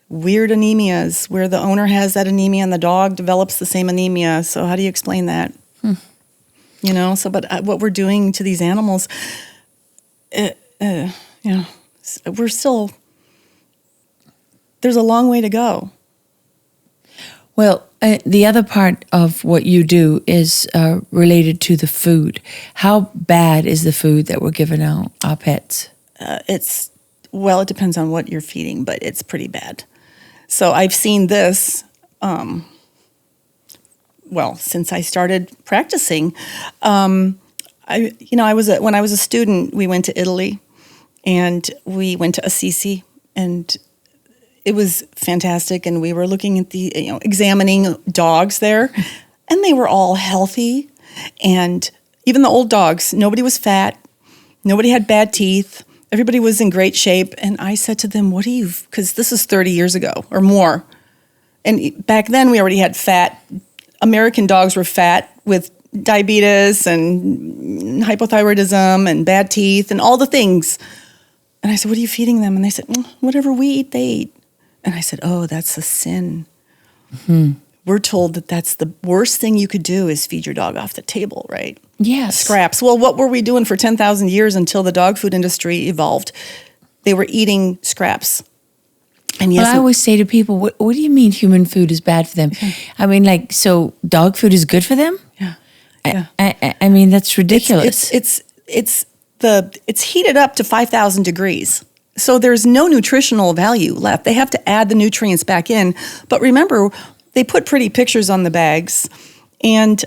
weird anemias, where the owner has that anemia and the dog develops the same anemia. So how do you explain that? But what we're doing to these animals, we're still, there's a long way to go. Well, the other part of what you do is related to the food. How bad is the food that we're giving our pets? It depends on what you're feeding, but it's pretty bad. So I've seen this, since I started practicing. When I was a student, we went to Italy, and we went to Assisi, and it was fantastic. And we were looking at examining dogs there, and they were all healthy, and even the old dogs, nobody was fat, nobody had bad teeth. Everybody was in great shape. And I said to them, because this is 30 years ago or more. And back then we already had American dogs were fat with diabetes and hypothyroidism and bad teeth and all the things. And I said, what are you feeding them? And they said, whatever we eat, they eat. And I said, oh, that's a sin. Mm-hmm. We're told that that's the worst thing you could do is feed your dog off the table, right? Yes. Scraps. Well, what were we doing for 10,000 years until the dog food industry evolved? They were eating scraps. And yes, I always say to people, what do you mean human food is bad for them? I mean, so dog food is good for them? Yeah. I mean, that's ridiculous. It's heated up to 5,000 degrees. So there's no nutritional value left. They have to add the nutrients back in. But remember, they put pretty pictures on the bags, and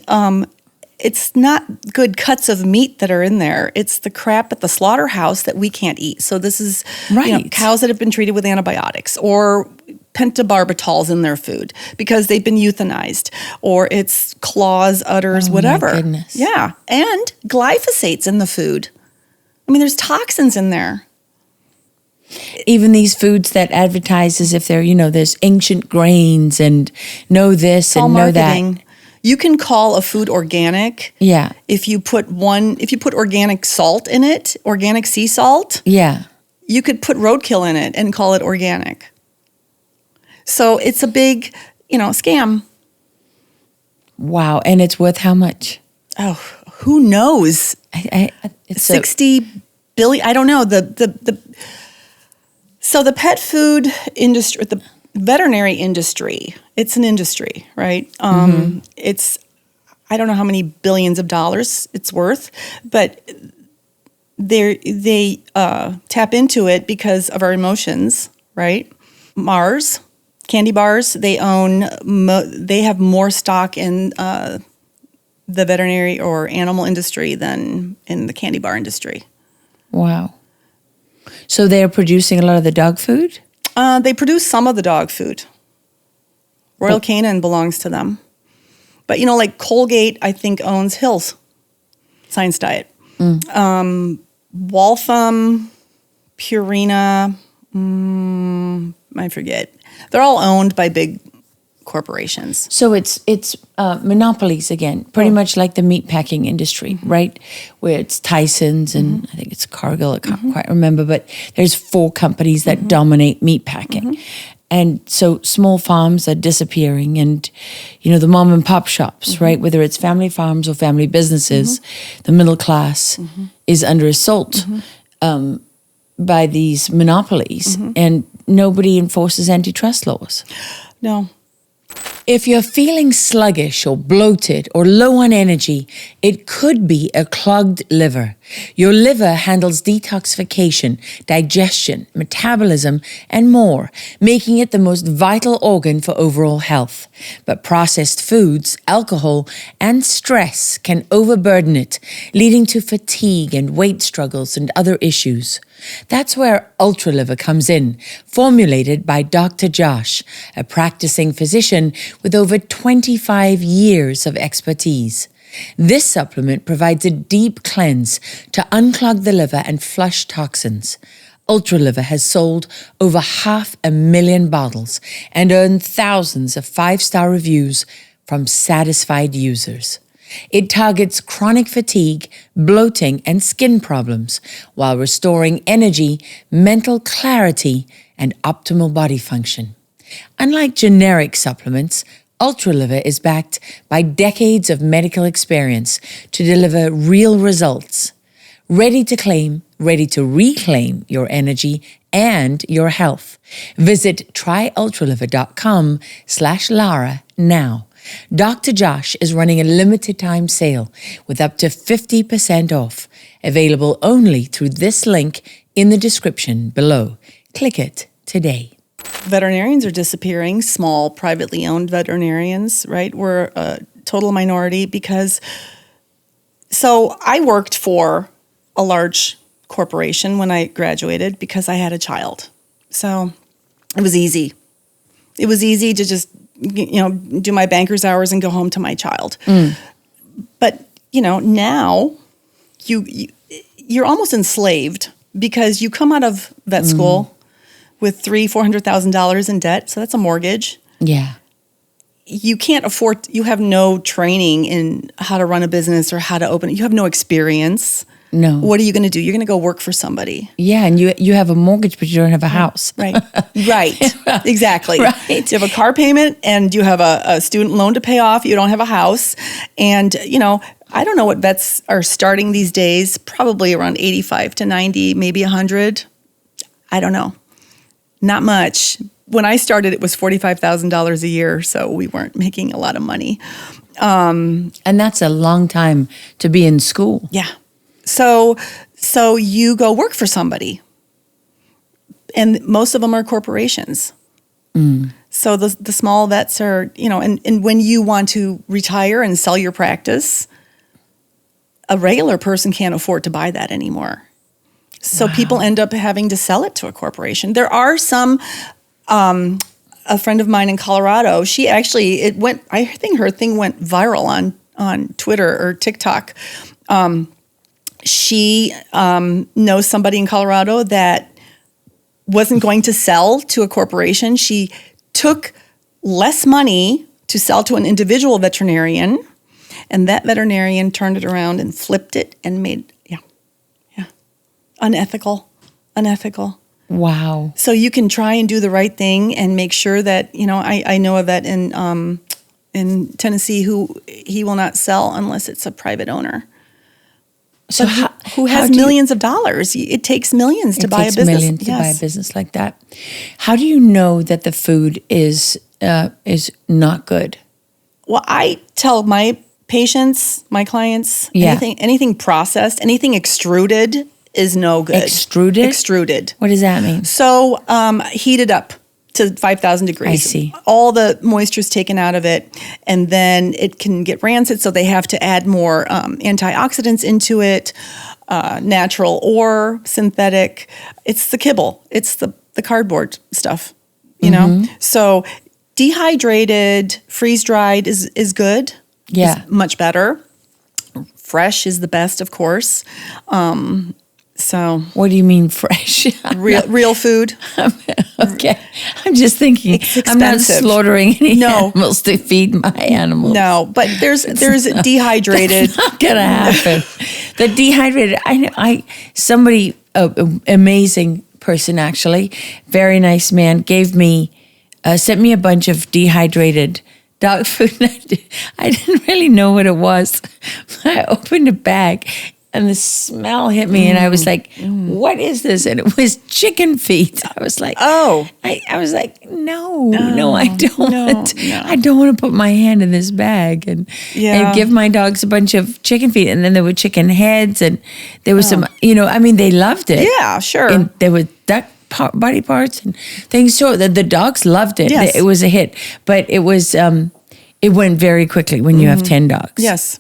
it's not good cuts of meat that are in there. It's the crap at the slaughterhouse that we can't eat. So this is cows that have been treated with antibiotics or pentobarbital's in their food because they've been euthanized, or it's claws, udders, whatever. My goodness. Yeah, and glyphosate's in the food. I mean, there's toxins in there. Even these foods that advertise as if they're, there's ancient grains and know this and know that. You can call a food organic. Yeah. If you put organic salt in it, organic sea salt. Yeah. You could put roadkill in it and call it organic. So it's a big, scam. Wow. And it's worth how much? Oh, who knows? It's 60 billion. I don't know. So the pet food industry, the veterinary industry, it's an industry, right? It's, I don't know how many billions of dollars it's worth, but they tap into it because of our emotions, right? Mars, candy bars, they have more stock in the veterinary or animal industry than in the candy bar industry. Wow. So they're producing a lot of the dog food? They produce some of the dog food. Royal Canin belongs to them. But, like Colgate, I think, owns Hill's Science Diet. Waltham, Purina, I forget. They're all owned by big corporations. So it's monopolies again, pretty much like the meatpacking industry, right? Where it's Tyson's and I think it's Cargill, I can't quite remember, but there's 4 companies that dominate meatpacking. And so small farms are disappearing, and, the mom and pop shops, right? Whether it's family farms or family businesses, the middle class is under assault by these monopolies, and nobody enforces antitrust laws. No. If you're feeling sluggish or bloated or low on energy, it could be a clogged liver. Your liver handles detoxification, digestion, metabolism, and more, making it the most vital organ for overall health. But processed foods, alcohol, and stress can overburden it, leading to fatigue and weight struggles and other issues. That's where UltraLiver comes in, formulated by Dr. Josh, a practicing physician with over 25 years of expertise. This supplement provides a deep cleanse to unclog the liver and flush toxins. UltraLiver has sold over 500,000 bottles and earned thousands of 5-star reviews from satisfied users. It targets chronic fatigue, bloating, and skin problems while restoring energy, mental clarity, and optimal body function. Unlike generic supplements, UltraLiver is backed by decades of medical experience to deliver real results. Ready to claim, ready to reclaim your energy and your health. Visit tryultraliver.com/Lara now. Dr. Josh is running a limited time sale with up to 50% off, available only through this link in the description below. Click it today. veterinarians are disappearing, small, privately owned veterinarians, right? We're a total minority so I worked for a large corporation when I graduated because I had a child. So it was easy. It was easy to just, do my banker's hours and go home to my child. But, now you're almost enslaved because you come out of vet school with $300,000-$400,000 in debt. So that's a mortgage. Yeah. You can't afford, you have no training in how to run a business or how to open it. You have no experience. No. What are you going to do? You're going to go work for somebody. Yeah, and you have a mortgage, but you don't have a house. Right. Exactly. Right. You have a car payment and you have a student loan to pay off. You don't have a house. And, I don't know what vets are starting these days, probably around 85 to 90, maybe 100. I don't know. Not much. When I started, it was $45,000 a year, so we weren't making a lot of money. And that's a long time to be in school. Yeah. So you go work for somebody. And most of them are corporations. So the small vets are, and when you want to retire and sell your practice, a regular person can't afford to buy that anymore. So people end up having to sell it to a corporation. There are some, a friend of mine in Colorado, she actually, I think her thing went viral on Twitter or TikTok. She knows somebody in Colorado that wasn't going to sell to a corporation. She took less money to sell to an individual veterinarian, and that veterinarian turned it around and flipped it and made, unethical. Wow. So you can try and do the right thing and make sure that, I know a vet in Tennessee who he will not sell unless it's a private owner. So who has millions of dollars? It takes millions to buy a business. Millions to buy a business like that. How do you know that the food is not good? Well, I tell my patients, my clients, anything processed, anything extruded is no good. Extruded? Extruded. What does that mean? So heated up to 5,000 degrees. I see. All the moisture is taken out of it, and then it can get rancid, so they have to add more antioxidants into it, natural or synthetic. It's the kibble. It's the cardboard stuff, you know? So dehydrated, freeze-dried is good. Yeah. It's much better. Fresh is the best, of course. So what do you mean fresh? real food. Okay. I'm just thinking I'm not slaughtering any animals to feed my animals. No, but there's dehydrated. That's not gonna happen. The dehydrated, somebody, amazing person actually, very nice man, sent me a bunch of dehydrated dog food. I didn't really know what it was. I opened a bag and the smell hit me, and I was like, "What is this?" And it was chicken feet. I was like, "Oh!" I was like, "No, I don't. I don't want to put my hand in this bag and give my dogs a bunch of chicken feet." And then there were chicken heads, and there was some, they loved it. Yeah, sure. And there were duck body parts and things. So the dogs loved it. Yes. It was a hit, but it was it went very quickly when you have 10 dogs. Yes.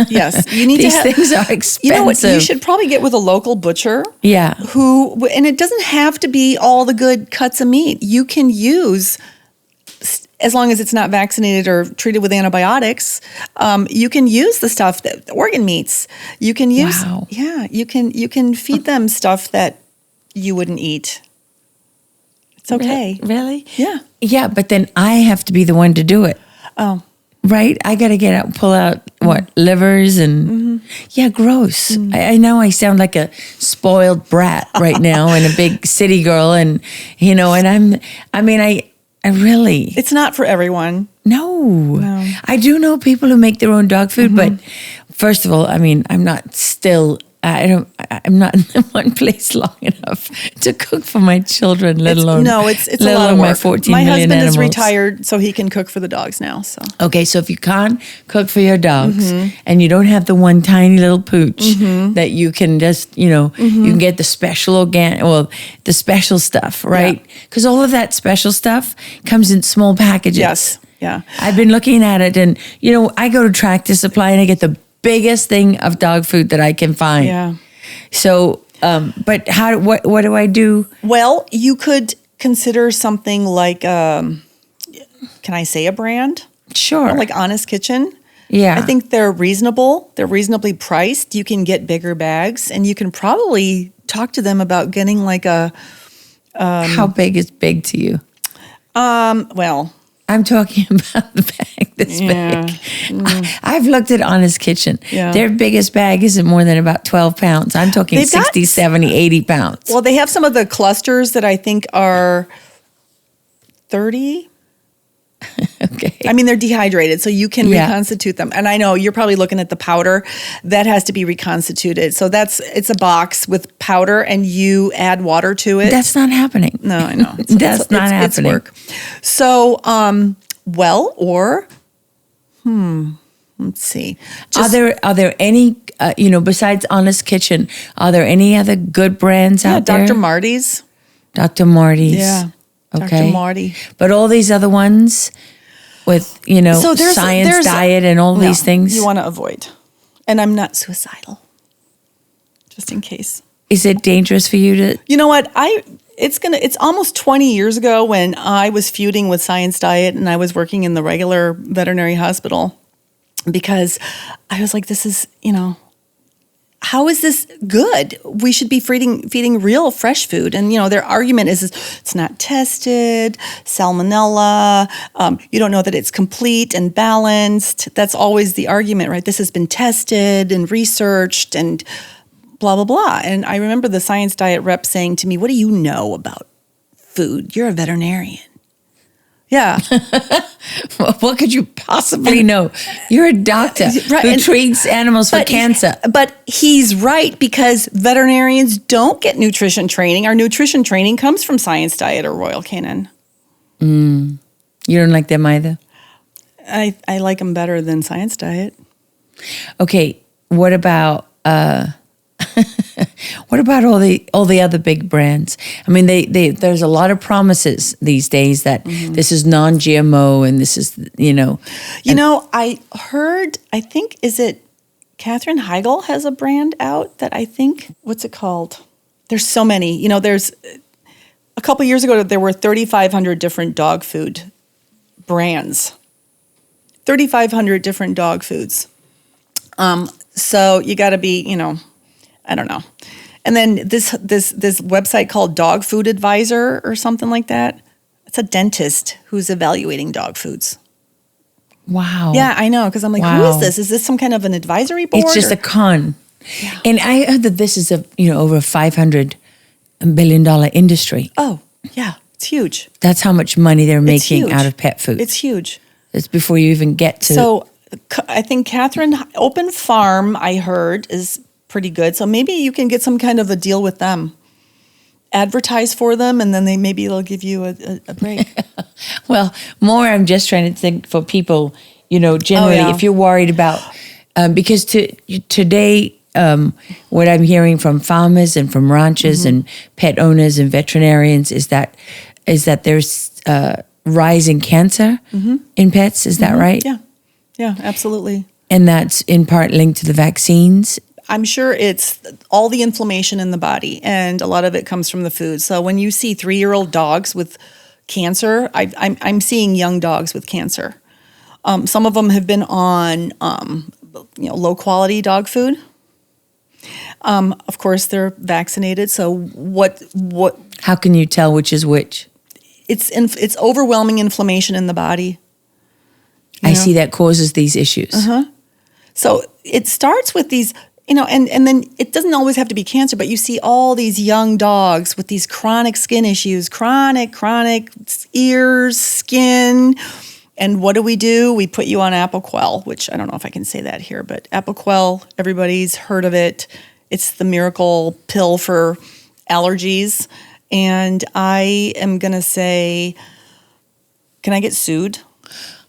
Yes, you need These things are expensive. You know what? You should probably get with a local butcher. Yeah. And it doesn't have to be all the good cuts of meat. You can use, as long as it's not vaccinated or treated with antibiotics, you can use the stuff that organ meats. You can use. Wow. Yeah, you can feed them stuff that you wouldn't eat. It's okay. Really? Yeah. Yeah, but then I have to be the one to do it. Oh. Right? I got to pull out livers and gross. I know I sound like a spoiled brat right now and a big city girl, and I really. It's not for everyone. No. I do know people who make their own dog food, but first of all, I'm not still I'm not in one place long enough to cook for my children, let alone it's a lot of my work. 14 my million husband animals. is retired, so he can cook for the dogs now. So Okay, so if you can't cook for your dogs and you don't have the one tiny little pooch that you can just, you can get the special the special stuff, right? Because all of that special stuff comes in small packages. Yes, yeah. I've been looking at it, and I go to Tractor Supply and I get the biggest thing of dog food that I can find. Yeah. So, but what do I do? Well, you could consider something like, can I say a brand? Sure. Like Honest Kitchen. Yeah. I think they're reasonable. They're reasonably priced. You can get bigger bags, and you can probably talk to them about getting like a. How big is big to you? Well, I'm talking about the bag this big. I've looked at Honest Kitchen. Yeah. Their biggest bag isn't more than about 12 pounds. I'm talking They've 60, got- 70, 80 pounds. well, they have some of the clusters that I think are 30. Okay. I mean, they're dehydrated, so you can Yeah. reconstitute them. And I know you're probably looking at the powder that has to be reconstituted. So it's a box with powder, and you add water to it. That's not happening. No, I know. That's not happening. It's work. So, let's see. Are there any, besides Honest Kitchen, are there any other good brands out there? Dr. Marty's. Dr. Marty's. Yeah. Okay. Dr. Marty. But all these other ones with, So science diet and all these things. you want to avoid. And I'm not suicidal. Just in case. Is it dangerous for you to? You know what? It's almost 20 years ago when I was feuding with Science Diet and I was working in the regular veterinary hospital, because I was like, this is, how is this good? We should be feeding real fresh food. And, their argument is it's not tested, salmonella, you don't know that it's complete and balanced. That's always the argument, right? This has been tested and researched and blah, blah, blah. And I remember the Science Diet rep saying to me, what do you know about food? You're a veterinarian. Yeah. What could you possibly know? You're a doctor who treats animals for cancer. But he's right, because veterinarians don't get nutrition training. Our nutrition training comes from Science Diet or Royal Canin. You don't like them either? I like them better than Science Diet. Okay, what about what about all the other big brands? I mean, there's a lot of promises these days that this is non-GMO and this is, I heard, is it Katherine Heigl has a brand out that I think, what's it called? There's so many. There's a couple years ago, there were 3,500 different dog food brands. 3,500 different dog foods. So you got to be, I don't know. And then this website called Dog Food Advisor or something like that. It's a dentist who's evaluating dog foods. Wow. Yeah, I know, because I'm like, who is this? Is this some kind of an advisory board? It's just a con. Yeah. And I heard that this is over a $500 billion industry. Oh, yeah, it's huge. That's how much money they're making out of pet food. It's huge. It's before you even get to. So I think Catherine Open Farm, I heard, is pretty good. So maybe you can get some kind of a deal with them. Advertise for them, and then they'll give you a break. Well, more I'm just trying to think for people, generally, if you're worried about, because today, what I'm hearing from farmers and from ranchers and pet owners and veterinarians is that there's rise in cancer in pets. Is that right? Yeah, absolutely. And that's in part linked to the vaccines. I'm sure it's all the inflammation in the body, and a lot of it comes from the food. So when you see 3-year-old dogs with cancer, I'm seeing young dogs with cancer. Some of them have been on, low quality dog food. Of course, they're vaccinated. So what? How can you tell which is which? It's overwhelming inflammation in the body. I see that causes these issues. So it starts with these, and then it doesn't always have to be cancer, but you see all these young dogs with these chronic skin issues, chronic ears, skin. And what do? We put you on Apoquel, which I don't know if I can say that here, but Apoquel, everybody's heard of it. It's the miracle pill for allergies. And I am going to say, can I get sued?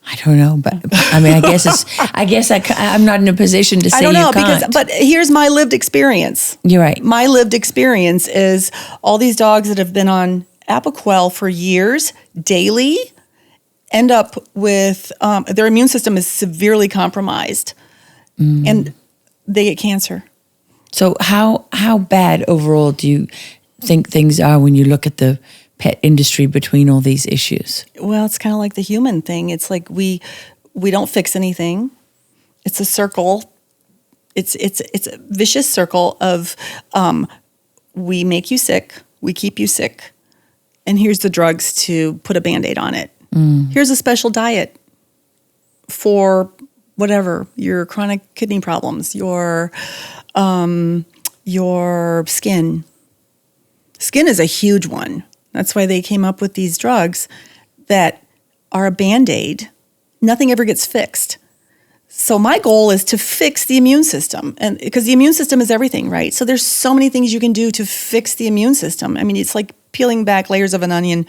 I don't know, but I mean, I'm not in a position to say I don't know, you can't. but here's my lived experience. You're right. My lived experience is all these dogs that have been on Apoquel for years, daily, end up with, their immune system is severely compromised, and they get cancer. So how bad overall do you think things are when you look at the pet industry between all these issues? Well, it's kind of like the human thing. It's like we don't fix anything. It's a circle. It's a vicious circle of we make you sick, we keep you sick, and here's the drugs to put a Band-Aid on it. Here's a special diet for whatever, your chronic kidney problems, your skin. Skin is a huge one. That's why they came up with these drugs that are a Band-Aid. Nothing ever gets fixed. So my goal is to fix the immune system, and because the immune system is everything, right? So there's so many things you can do to fix the immune system. I mean, it's like peeling back layers of an onion.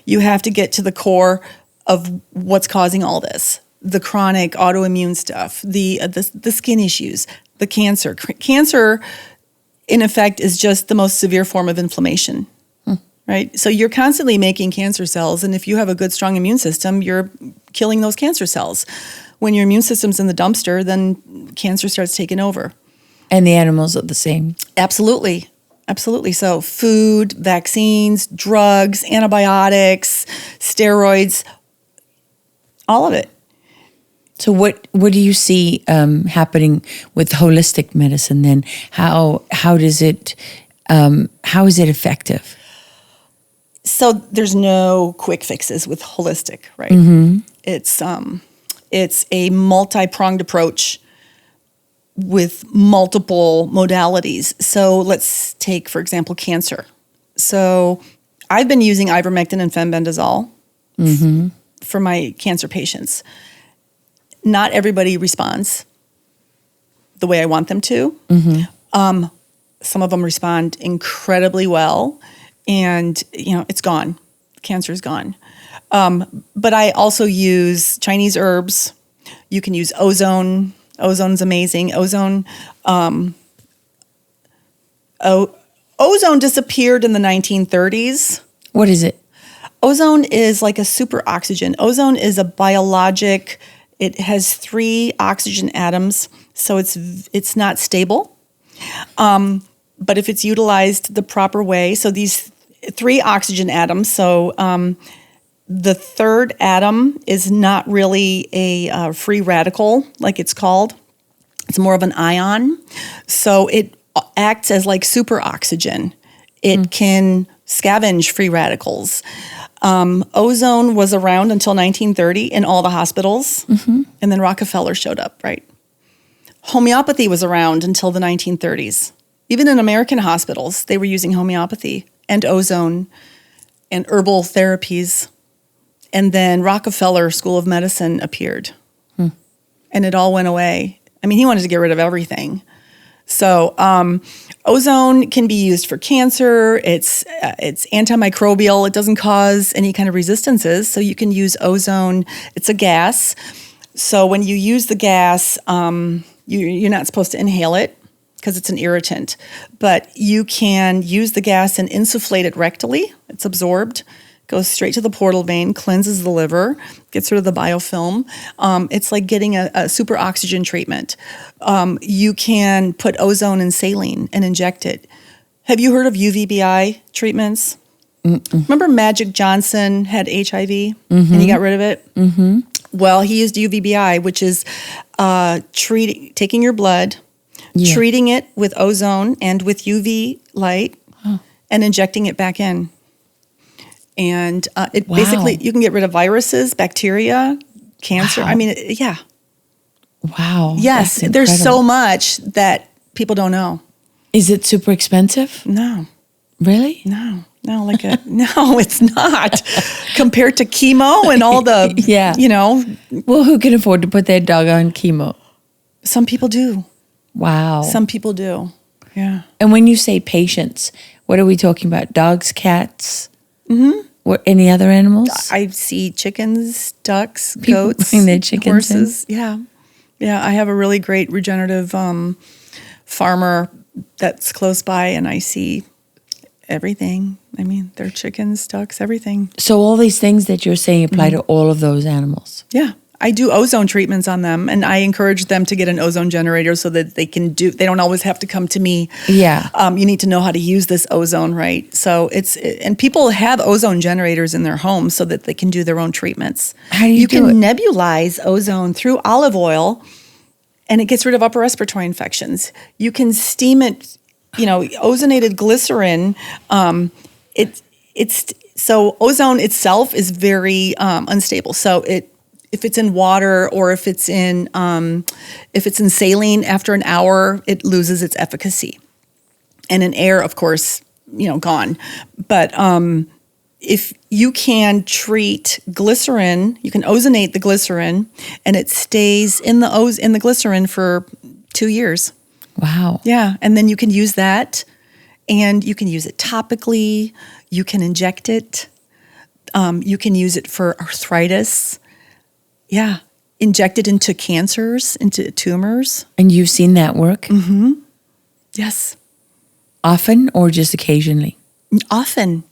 You have to get to the core of what's causing all this. The chronic autoimmune stuff, the skin issues, the cancer. Cancer, in effect, is just the most severe form of inflammation. Right? So you're constantly making cancer cells, and if you have a good, strong immune system, you're killing those cancer cells. When your immune system's in the dumpster, then cancer starts taking over. And the animals are the same. Absolutely. Absolutely. So food, vaccines, drugs, antibiotics, steroids, all of it. So what do you see happening with holistic medicine then? How is it effective? So there's no quick fixes with holistic, right? It's a multi-pronged approach with multiple modalities. So let's take, for example, cancer. So I've been using ivermectin and fenbendazole for my cancer patients. Not everybody responds the way I want them to. Some of them respond incredibly well. And, it's gone. Cancer is gone. But I also use Chinese herbs. You can use ozone. Ozone's amazing. Ozone disappeared in the 1930s. What is it? Ozone is like a super oxygen. Ozone is a biologic. It has 3 oxygen atoms, so it's not stable. But if it's utilized the proper way, so these 3 oxygen atoms, so the third atom is not really a free radical, like it's called. It's more of an ion. So it acts as like super oxygen. It can scavenge free radicals. Ozone was around until 1930 in all the hospitals, and then Rockefeller showed up, right? Homeopathy was around until the 1930s. Even in American hospitals, they were using homeopathy and ozone and herbal therapies. And then Rockefeller School of Medicine appeared, and it all went away. I mean, he wanted to get rid of everything. So ozone can be used for cancer. It's antimicrobial. It doesn't cause any kind of resistances. So you can use ozone. It's a gas. So when you use the gas, you're not supposed to inhale it because it's an irritant. But you can use the gas and insufflate it rectally. It's absorbed. Goes straight to the portal vein, cleanses the liver, gets rid of the biofilm. It's like getting a super oxygen treatment. You can put ozone and saline and inject it. Have you heard of UVBI treatments? Remember Magic Johnson had HIV and he got rid of it? Well, he used UVBI, which is taking your blood, treating it with ozone and with UV light, and injecting it back in. And basically, you can get rid of viruses, bacteria, cancer. Wow. I mean, yeah. Wow. Yes, there's so much that people don't know. Is it super expensive? No. Really? No, no, it's not. Compared to chemo and all the, Well, who can afford to put their dog on chemo? Some people do. Wow. Some people do. Yeah. And when you say patients, what are we talking about? Dogs, cats? Mm-hmm. Or any other animals? I see chickens, ducks, People goats, bring their chickens horses. Yeah. Yeah. I have a really great regenerative farmer that's close by, and I see everything. I mean, they're chickens, ducks, everything. So all these things that you're saying apply to all of those animals? Yeah. I do ozone treatments on them, and I encourage them to get an ozone generator so that they don't always have to come to me. Yeah. You need to know how to use this ozone, right? So and people have ozone generators in their homes so that they can do their own treatments. How do you do can it? nebulize ozone through olive oil, and it gets rid of upper respiratory infections. You can steam it, ozonated glycerin. So ozone itself is very unstable. So if it's in water or if it's in saline, after an hour, it loses its efficacy. And in air, of course, gone. But if you can treat glycerin, you can ozonate the glycerin, and it stays in the glycerin for 2 years. Wow. Yeah, and then you can use that, and you can use it topically. You can inject it. You can use it for arthritis. Yeah, inject it into cancers, into tumors. And you've seen that work? Mm-hmm. Yes. Often or just occasionally? Often.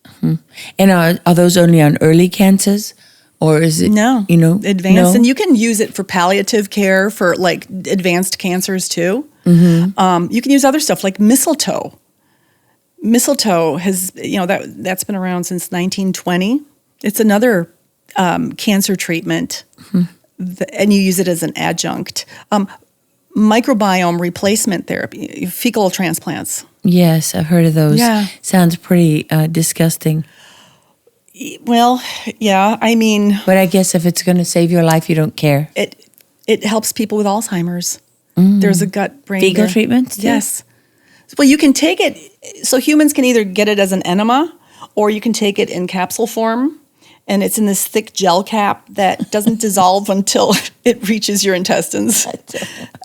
Mm-hmm. And are those only on early cancers? Or is it, No. Advanced. No? And you can use it for palliative care for like advanced cancers too. Mm-hmm. You can use other stuff like mistletoe. Mistletoe has, that's been around since 1920. It's another cancer treatment, and you use it as an adjunct. Microbiome replacement therapy, fecal transplants. Yes, I've heard of those. Yeah. Sounds pretty disgusting. Well, yeah, I mean... But I guess if it's going to save your life, you don't care. It helps people with Alzheimer's. There's a gut-brain... Fecal treatments? Yes. Well, you can take it... So humans can either get it as an enema, or you can take it in capsule form. And it's in this thick gel cap that doesn't dissolve until it reaches your intestines.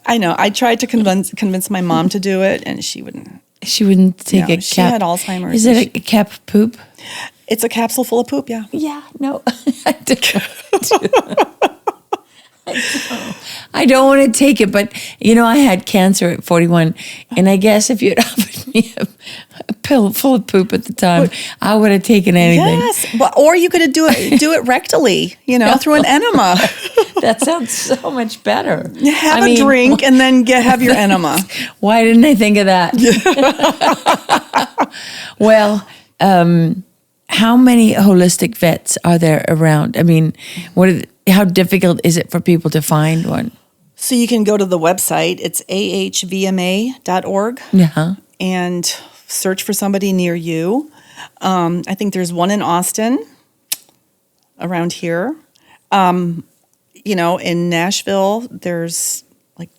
I know. I tried to convince my mom to do it, and she wouldn't. She wouldn't take a cap. She had Alzheimer's. Is it a cap poop? It's a capsule full of poop, yeah. Yeah, no. I don't want to take it, but, I had cancer at 41, and I guess if you had offered me a pill full of poop at the time, I would have taken anything. Yes, or you could do it rectally, through an enema. That sounds so much better. Have a drink and then have your enema. Why didn't I think of that? Well, how many holistic vets are there around? I mean, how difficult is it for people to find one? So you can go to the website. It's ahvma.org. Yeah. And search for somebody near you. I think there's one in Austin, around here. In Nashville, there's like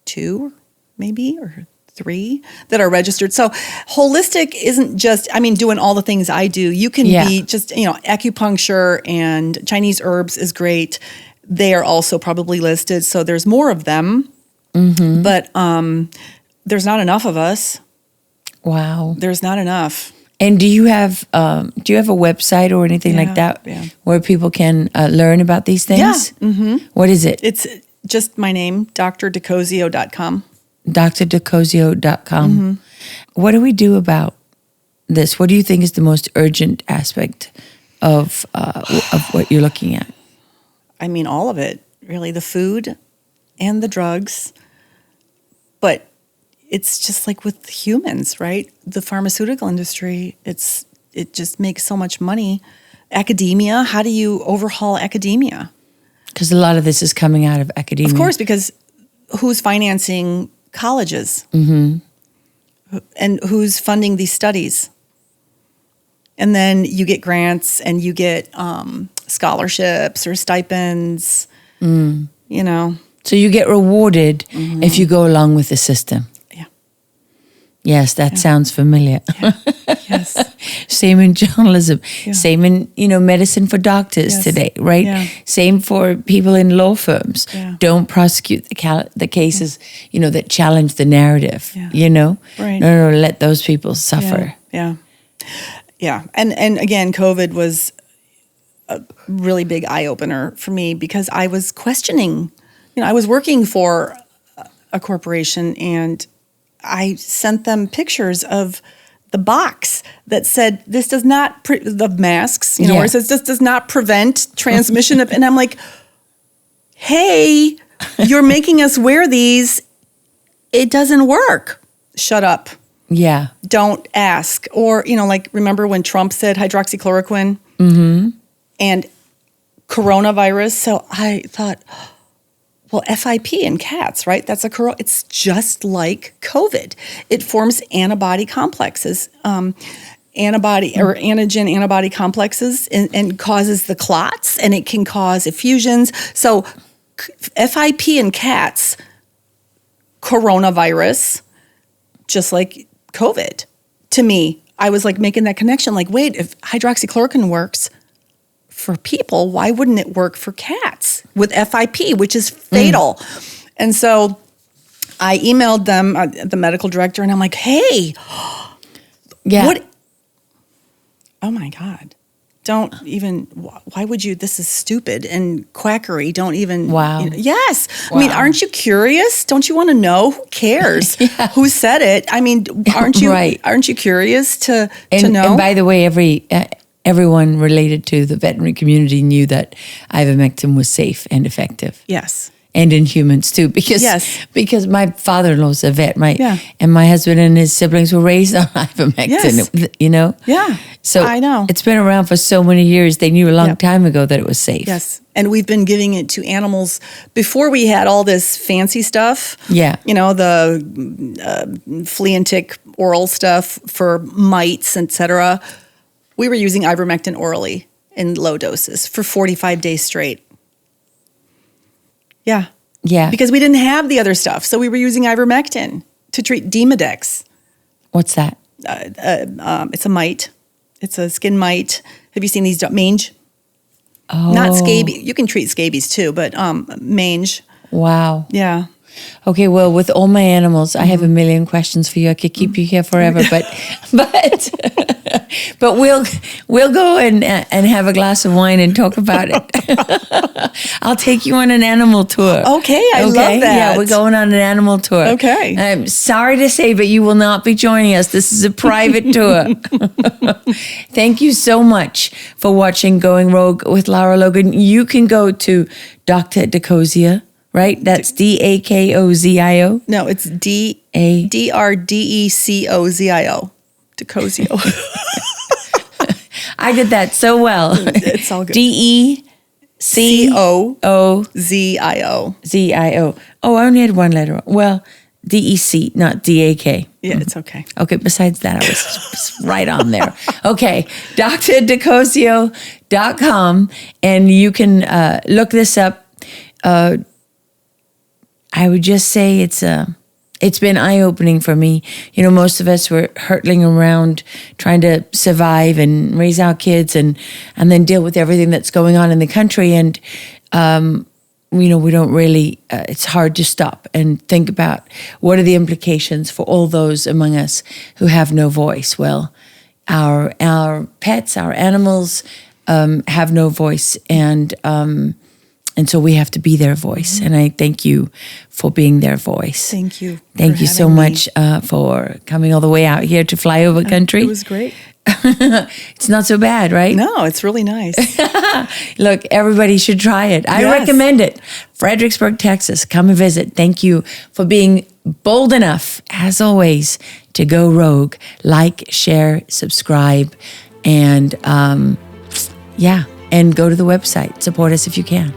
2, maybe, or 3 that are registered. So holistic isn't just, doing all the things I do. You can be just, acupuncture and Chinese herbs is great. They are also probably listed. So there's more of them, but there's not enough of us. Wow. There's not enough. And do you have a website or anything like that where people can learn about these things? Yeah. Mm-hmm. What is it? It's just my name, drdecozio.com. drdecozio.com. Mm-hmm. What do we do about this? What do you think is the most urgent aspect of what you're looking at? All of it, really, the food and the drugs. But it's just like with humans, right? The pharmaceutical industry, it just makes so much money. Academia, how do you overhaul academia? Because a lot of this is coming out of academia. Of course, because who's financing colleges? Mm-hmm. And who's funding these studies? And then you get grants and you get scholarships or stipends, So you get rewarded if you go along with the system. Yeah. Yes, that sounds familiar. Yes. Same in journalism. Yeah. Same in, medicine for doctors today, right? Yeah. Same for people in law firms. Yeah. Don't prosecute the cases, that challenge the narrative, Right. No, let those people suffer. Yeah. And again, COVID was a really big eye-opener for me because I was questioning, I was working for a corporation and I sent them pictures of the box that said, this does not, the masks, where it says, this does not prevent transmission of, and I'm like, hey, you're making us wear these. It doesn't work. Shut up. Yeah. Don't ask. Or, remember when Trump said hydroxychloroquine and coronavirus? So I thought, well, FIP in cats, right? That's it's just like COVID. It forms antibody complexes, antigen antibody complexes and causes the clots, and it can cause effusions. So FIP in cats, coronavirus, just like COVID. To me, I was like making that connection, like, wait, if hydroxychloroquine works for people, why wouldn't it work for cats with FIP, which is fatal? And so I emailed them, the medical director, and I'm like, hey, what? Oh my God. Don't even, why would you, this is stupid and quackery. Don't even. Wow. Yes. Wow. I mean, aren't you curious? Don't you want to know? Who cares who said it? I mean, aren't you, aren't you curious to know? And by the way, everyone related to the veterinary community knew that ivermectin was safe and effective. Yes. And in humans too, because my father-in-law's a vet, and my husband and his siblings were raised on ivermectin, Yeah. So I know. It's been around for so many years. They knew a long time ago that it was safe. Yes. And we've been giving it to animals before we had all this fancy stuff. Yeah. The flea and tick oral stuff for mites, etc. We were using ivermectin orally in low doses for 45 days straight. Yeah. Yeah. Because we didn't have the other stuff. So we were using ivermectin to treat Demodex. What's that? It's a mite. It's a skin mite. Have you seen these mange? Oh. Not scabies. You can treat scabies too, but mange. Wow. Yeah. Okay, well, with all my animals, I have a million questions for you. I could keep you here forever, but we'll go and have a glass of wine and talk about it. I'll take you on an animal tour. Okay, I love that. Yeah, we're going on an animal tour. Okay. I'm sorry to say, but you will not be joining us. This is a private tour. Thank you so much for watching Going Rogue with Lara Logan. You can go to Dr. DeCozio. Right? That's DAKOZIO? No, it's DRDECOZIO. DeCozio. I did that so well. It's all good. DECOZIO. Oh, I only had one letter. Well, DEC, not DAK. Yeah, it's okay. Okay, besides that, I was right on there. Okay, DrDeCozio.com, and you can look this up. I would just say it's been eye-opening for me. Most of us were hurtling around trying to survive and raise our kids and then deal with everything that's going on in the country. And, we don't really, it's hard to stop and think about what are the implications for all those among us who have no voice. Well, our pets, our animals have no voice, and so we have to be their voice. And I thank you for being their voice. Thank you. Thank you so much for coming all the way out here to fly over country. It was great. It's not so bad, right? No, it's really nice. Look, everybody should try it. I recommend it. Fredericksburg, Texas. Come and visit. Thank you for being bold enough, as always, to go rogue. Like, share, subscribe, and and go to the website. Support us if you can.